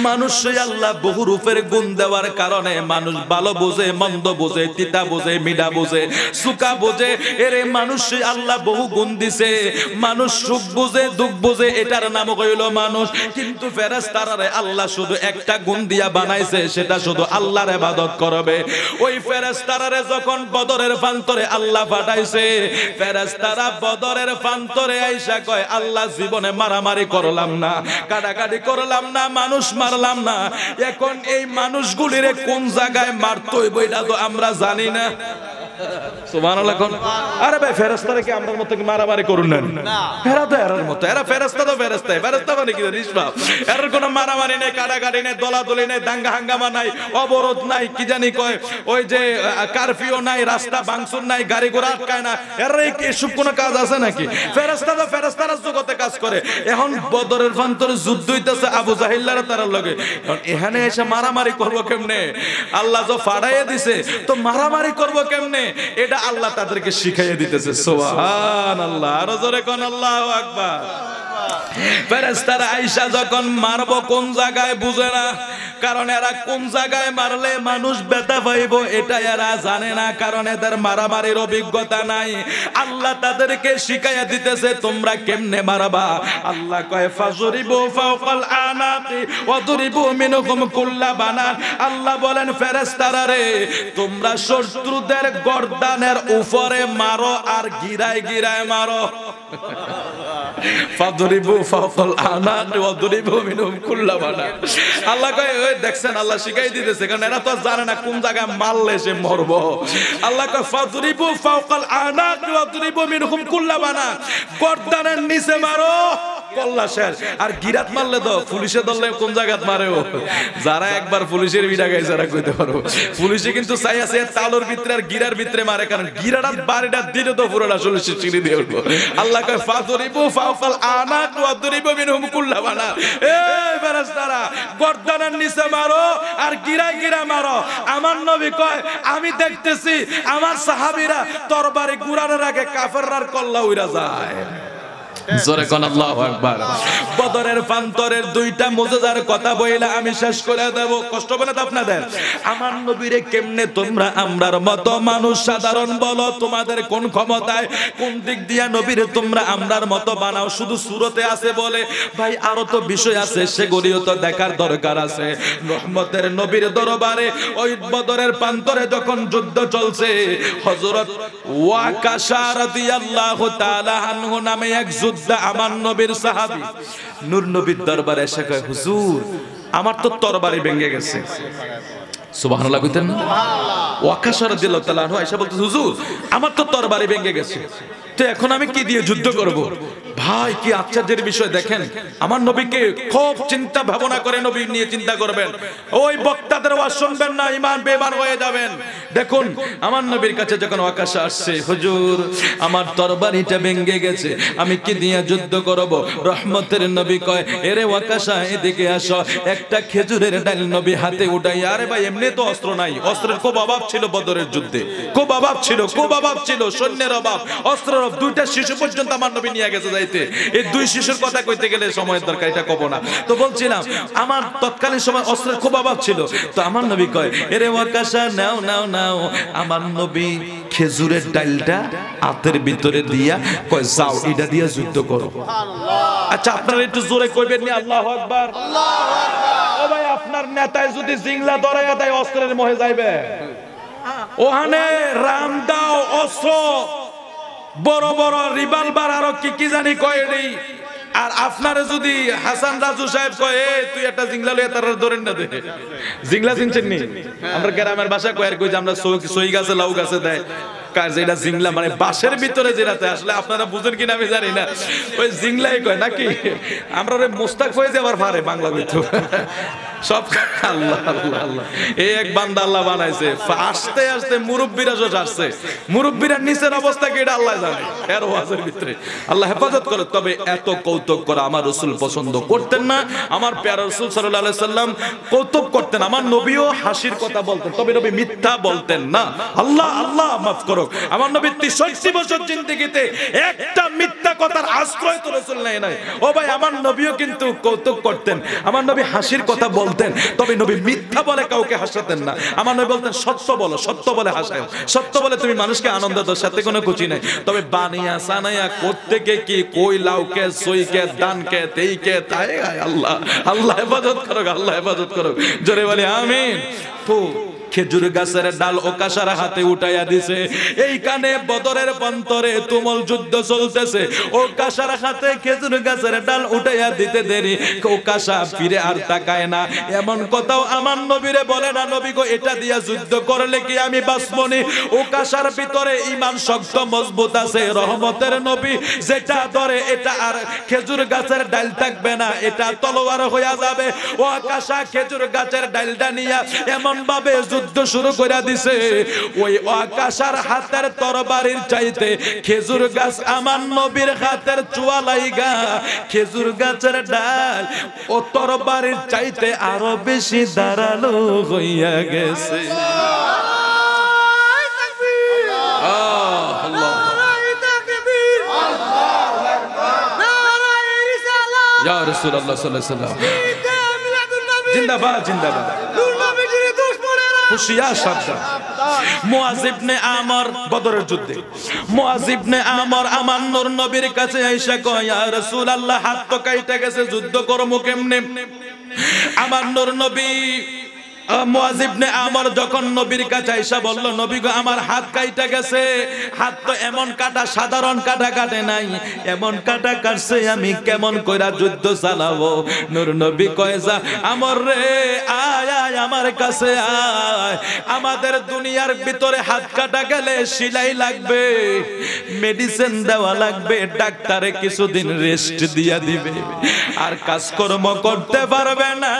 মানুষে আল্লাহ বহু রূপের গুণ দেওয়ার কারণে মানুষ ভালো বোঝে, মন্দ বোঝে, তিতা বোঝে, মিঠা বোঝে, সুকা বোঝে। এরে মানুষে আল্লাহ বহু গুণ দিছে। মানুষ সুখ বোঝে, দুঃখ বোঝে, এটার নাম হইল মানুষ। কিন্তু ফেরেশতারে আল্লাহ শুধু একটা গুণ দিয়া বানাইছে, সেটা শুধু আল্লাহর ইবাদত করবে। ওই ফেরেশতারে যখন বদরের প্রান্তরে আল্লাহ পাঠাইছে, ফেরেশতারা বদরের প্রান্তরে আইসা কয়, আল্লাহ জীবনে মারামারি করলাম না, কাটাকাটি করলাম না, মানুষ মারলাম না, এখন এই মানুষগুলিরে কোন জায়গায় মারতে হইব এটা তো আমরা জানি না। সুবহানাল্লাহ কোন। আরে ভাই ফেরেশতারা কি আমরার মতো কি মারামারি করুন না? এরা তো এরার মতো, এরা ফেরেশতা তো ফেরেশতাই, ফেরেশতা মানে কি নিষ্পাপ। এর কোনো মারামারি নেই, কাটাকাটি নেই, দলাদলি নেই, দাঙ্গা হাঙ্গামা নাই, অবরোধ নাই, কি জানি কয় ওই যে কারফিউ নাই, রাস্তা ভাঙচুর নাই, গাড়ি ঘোড়া আটকায় না। এর এসব কোনো কাজ আছে নাকি? ফেরেশতা তো ফেরেশতারা জগতে কাজ করে। এখন বদরের প্রান্তরে যুদ্ধ হইতেছে আবু জাহিল্লার তার লগে, এখানে এসে মারামারি করবো কেমনে? আল্লাহ তো ফাড়াইয়া দিছে, তো মারামারি করবো কেমনে এটা আল্লাহ তাদেরকে শিখাইয়া দিতেছে। সুবহানাল্লাহ, আরো জোরে কোন আল্লাহু আকবার। ফেরেশতারা আয়েশা যখন মারবো কোন জায়গায় বুঝে না, কারণ এরা কোন জায়গায় মারলে মানুষ ব্যথা পাইব এটা এরা জানে না, কারণ এদের মারামারির অভিজ্ঞতা নাই। আল্লাহ তাদেরকে শিখাইয়া দিতেছে তোমরা কেমনে মারবা। আল্লাহ কয় ফাজরিবু ফাওকাল আনাকি ওয়াদরিবু মিনহুম কুল্লা বানান। আল্লাহ বলেন ফেরেশতারা রে, তোমরা শত্রুদের গর্দানের উপরে মারো আর গিরায় গিরায় মারো। ফাদরিবু ফাওকাল আনাকি ওয়াদরিবু মিনহুম কুল্লা বানান। আল্লাহ কয় ওই দেখছেন, আল্লাহ শিখাই দিতেছে, কারণ এরা তো জানে না কোন জায়গায় মারলে সে মরবো। আল্লাহ কয় ফাদরিবু ফাওকাল আনাকি ওয়াদরিবু মিনহুম কুল্লা বানান, গর্দানের নিচে মারো কল্লা শেষ। আর গিরাত মারলে তো পুলিশে ধরলে কোন জায়গায় মারে ও, যারা একবার পুলিশের বিড়া গাইছে যারা কইতে পারো। পুলিশে কিন্তু চাই আছে তালুর ভিতরে আর গিরার ভিতরে মারে, কারণ গিরাটা বাড়িটা দিলে তো পুরোটা পুলিশের চিনি দিয়ে উঠবো। আল্লাহ কয় ফাদরিবু ফাওকাল আনাকি ওয়াদরিবু মিনহুম কুল্লা বানান। এই ফেরেশতারা গর্দানের নিচে মারো আর গিরায় গিরা মারো। আমার নবী কয় আমি দেখতেছি আমার সাহাবীরা তরবারি গুরানোর আগে কাফেররার কল্লা উইরা যায়। জোরে কোন আল্লাহু আকবার। বদরের প্রান্তরের দুইটা মুজিজার কথা বইলা আমি শেষ করে দেব, কষ্ট হবে না আপনাদের? আমার নবীরে কেমনে তোমরা আমরার মতো মানুষ সাধারণ বলো, তোমাদের কোন ক্ষমতায় কোন দিক দিয়া নবীরে তোমরা আমরার মতো বানাও? শুধু সূরতে আছে বলে ভাই, আরো তো বিষয় আছে, সেগুলিও তো দেখার দরকার আছে। রহমতের নবীর দরবারে ওই বদরের প্রান্তরে যখন যুদ্ধ চলছে, হযরত ওয়াকাশা রাদিয়াল্লাহু তাআলা আনহু নামে এক আমার নবীর সাহাবী নূর নবীর দরবারে এসে কয় হুজুর আমার তো তরবারি ভেঙে গেছে। সুবহানাল্লাহ কইতেন না? ওয়াকাশা রাদিয়াল্লাহু তাআলা আনহু এসে বলতে হুজুর আমার তো তরবারি ভেঙে গেছে, তো এখন আমি কি দিয়ে যুদ্ধ করব? ভাই কি আশ্চর্যের বিষয় দেখেন, আমার নবীকে খুব চিন্তা ভাবনা করে নবী নিয়ে চিন্তা করবেন। ওই বক্তাদের ওয়াজ শুনবেন না, ঈমান বেঈমান হয়ে যাবেন। দেখুন আমার নবীর কাছে যখন ওয়াকাশা আসছে, হুজুর আমার তরবারিটা ভেঙে গেছে, আমি কি দিয়ে যুদ্ধ করব? রহমতের নবী কয় এরে ওয়াকাশা এদিকে আসো। একটা খেজুরের ডাল নবী হাতে উঠাই, আরে ভাই এমনি তো অস্ত্র নাই, অস্ত্রের খুব অভাব ছিল বদরের যুদ্ধে, খুব অভাব ছিল, খুব অভাব ছিল, সৈন্যের অভাব, অস্ত্রের অভাব। দুইটা শিশু পর্যন্ত আমার নবী নিয়ে গেছে যাইতে। এই দুই শিশুর কথা কইতে গেলে সময়ের দরকার, এটা কব না। তো বলছিলাম আমার তৎকালীন সময় অস্ত্রের খুব অভাব ছিল, তো আমার নবী কয় এরে ওয়াকাশা নাও নাও নাও। আমার নবী খেজুরের ডালটা হাতের ভিতরে দিয়া কয় যাও এটা দিয়া যুদ্ধ করো। আচ্ছা আপনারা একটু জোরে কইবেন নি আল্লাহু আকবার? আল্লাহু আকবার। ও ভাই আপনার নেতায় যদি জিংলা ধরাইয়া দেয় অস্ত্রের মোহে যাইবে? ওখানে রাম দাও অস্ত্র, বড় বড় রিভলভার, আরো কি কি জানি কয় নেই। আর আপনারে যদি হাসান রাজু সাহেব কয় তুই একটা জিংলা লইয়া তার ধরেন না দে, জিংলা চিনছেন নি? আমরা গ্রামের ভাষা কয় আর কই যে আমরা সই গাছে লাউ গাছে দেয় কাজ, এটা জিংলা মানে বাঁশের ভিতরে যেটাতে, আসলে আপনারা বুঝেন কিনা আমি জানি না, ওই জিংলাই কয় নাকি। আমরা ওই মোস্তাক হয়ে যে আবার পারে বাংলা ভিতর সব। আল্লাহ আল্লাহ আল্লাহ, এই এক বান্দা আল্লাহ বানাইছে, আস্তে আস্তে মুরব্বীরা সব আসছে, মুরব্বীরা নিচের অবস্থা কি এটা আল্লাহ জানে, এর ওয়াজের ভিতরে আল্লাহ হেফাজত করে। তবে এত কৌতুক করা আমার রাসূল পছন্দ করতেন না। আমার প্যারা রাসূল সাল্লাল্লাহু আলাইহি সাল্লাম কৌতুক করতেন, আমার নবীও হাসির কথা বলতেন, তবে নবী মিথ্যা বলতেন না। আল্লাহ আল্লাহ মাফ করো, আমার নবী 63 বছর জিন্দেগিতে একটা মিথ্যা কথার আশ্রয় তো রাসূল নেয় নাই। ও ভাই আমার নবীও কিন্তু কৌতুক করতেন, আমার নবী হাসির কথা বলতেন, তবে নবী মিথ্যা বলে কাউকে হাসাতেন না। আমার নবী বলতেন সত্য বলো, সত্য বলে হাসাও, সত্য বলে তুমি মানুষকে আনন্দ দাও, সাথে কোনো কুচি নাই। তবে বানিয়া সানায়া কোত্থেকে কি কই লাউকে সইকে দানকে তেইকে তাই আল্লাহ আল্লাহ হেফাজত করো, আল্লাহ হেফাজত করো, জোরে বলি আমিন। তো খেজুর গাছের ডাল ওকাশার হাতে উঠাইয়া দিছে। এইখানে বদরের প্রান্তরে তুমুল যুদ্ধ চলতেছে, ওকাশার হাতে খেজুর গাছের ডাল উঠাইয়া দিতে দেরি, ওকাশা ফিরে আর তাকায় না। এমন কথাও আমার নবীরে বলে না, নবী গো এটা দিয়া যুদ্ধ করলে কি আমি বাঁচবনি? ওকাশার ভিতরে ঈমান শক্ত মজবুত আছে। রহমতের নবী যেটা ধরে এটা আর খেজুর গাছের ডাল থাকবে না, এটা তলোয়ার হইয়া যাবে। ওকাশা খেজুর গাছের ডালটা নিয়া এমন ভাবে যুদ্ধ শুরু করে দিছে, ওই ওকাশার হাতের তরবারির চাইতে খেজুর গাছ আমার নবীর হাতের চুয়া লাইগা খেজুর গাছের ডাল ও তরবারির চাইতে আরো বেশি ধারালো হইয়া গেছে। ইয়া রাসূলুল্লাহ সাল্লাল্লাহু আলাইহি ওয়াসাল্লাম জিন্দাবাদ জিন্দাবাদ। হুশিয়ার সাবধান। মুআজ ইবনে আমর বদরের যুদ্ধে মুআজ ইবনে আমর আমার নূর নবীর কাছে আইসা কয়, ইয়া রাসূলুল্লাহ হাত তো কাইটা গেছে, যুদ্ধ করব কেমনে? আমার নূর নবী মুআজ ইবনে আমর যখন নবীর কাছে আইসা বলল, নবী গো আমার হাত কাইটা গেছে। হাত তো এমন কাটা, সাধারণ কাটা কাটে নাই, এমন কাটা কাটছে, আমি কেমন কইরা যুদ্ধ চালাবো? নূর নবী কয়, যা আমর রে, আয় আয় আমার কাছে আয়। আমাদের দুনিয়ার ভিতরে হাত কাটা গেলে সেলাই লাগবে, মেডিসিন দেওয়া লাগবে, ডাক্তারে কিছুদিন রেস্ট দিয়া দিবে, আর কাজকর্ম করতে পারবে না।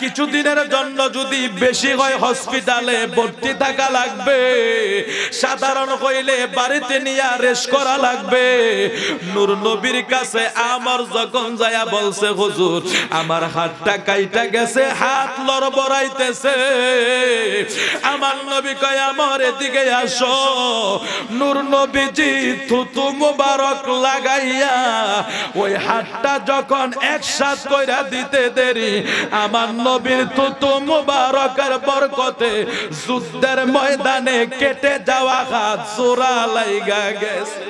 কিছুদিনের জন্য যদি বেশি হয় হসপিটালে ভর্তি থাকা লাগবে, সাধারণ হইলে বাড়িতে নিয়ে রেস্ট করা লাগবে। নূর নবীর কাছে আমার যখন যায়া বলছে, হুজুর আমার হাতটা কাইটা গেছে, হাত লড়বড়াইতেছে। আমার নবী কয়, আমার এদিকে আসো। নূর নবীজি থুতু মুবারক লাগাইয়া ওই হাতটা যখন একসাথ কইরা দিতে দেরি, আমার নবীর থুতু মুবারকের বরকতে যুদ্ধের ময়দানে কেটে যাওয়া হাত জোড়া লাইগা গেছে।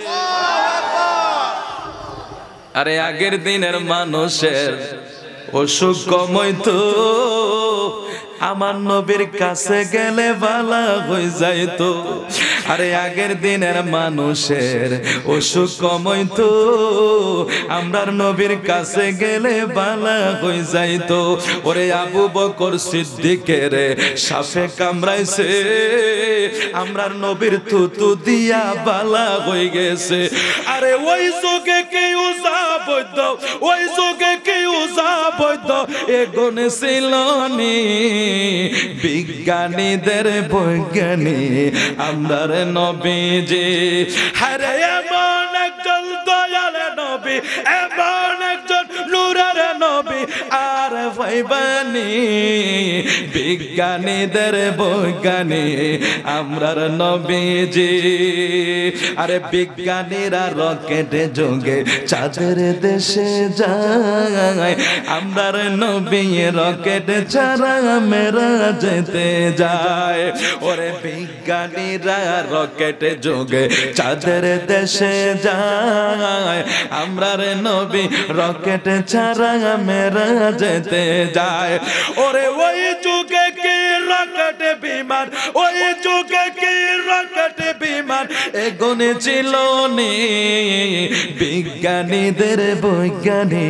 আরে আগের দিনের মানুষের অসুখ কমাইতো, আমার নবীর কাছে গেলে ভালো হয়ে যাইতো। আরে আগের দিনের মানুষের অসুখ কমাইতো, আমরার নবীর কাছে গেলে ভালো হয়ে যাইতো। ওরে আবু বকর সিদ্দিকের সাপে কামড়াইছে, আমরার নবীর থুতু দিয়া ভালো হয়ে গেছে। আরে ওই যোগে কেউ যাবৈদ্য, ওই যোগে কেউ যাবৈদ্য এগোনে ছিল নি, বিজ্ঞানীদের বৈজ্ঞানী আমরার নবীজি। আরে এমন একজন দয়াল নবী, এমন একজন নূরের নবী আর ভাইবানি, বিজ্ঞানীদের বৈজ্ঞানী আমরার নবীজি। আরে বিজ্ঞানীরা রকেটে যোগে চাঁদের দেশে যায়, আমরার নবী রকেট ছাড়া মেরা যেতে যায়। ওরে বিজ্ঞানীরা রকেটে যোগে চাঁদের দেশে যায়, আমরার নবী রকেট ছাড়া মেরা যেতে যায়। ওরে ওই যুগে কি রকেট বিমান, ওই যুগে কি রকেট বিমান এগোনে ছিল নি, বিজ্ঞানীদের বৈজ্ঞানী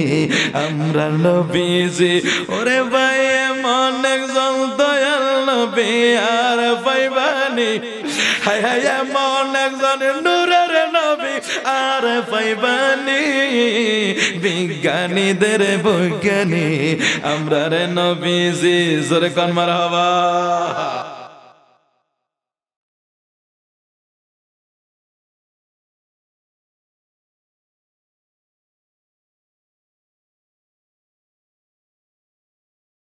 আমরা নবীজি। ওরে ভাই এমন একজন দয়াল নবী আর পাইবানি, হায় হায় এমন একজন নূরের নবী আর পাইবানি, বিজ্ঞানীদের বৈজ্ঞানী আমরার নবীজি। জোরে কোন মারহাবা।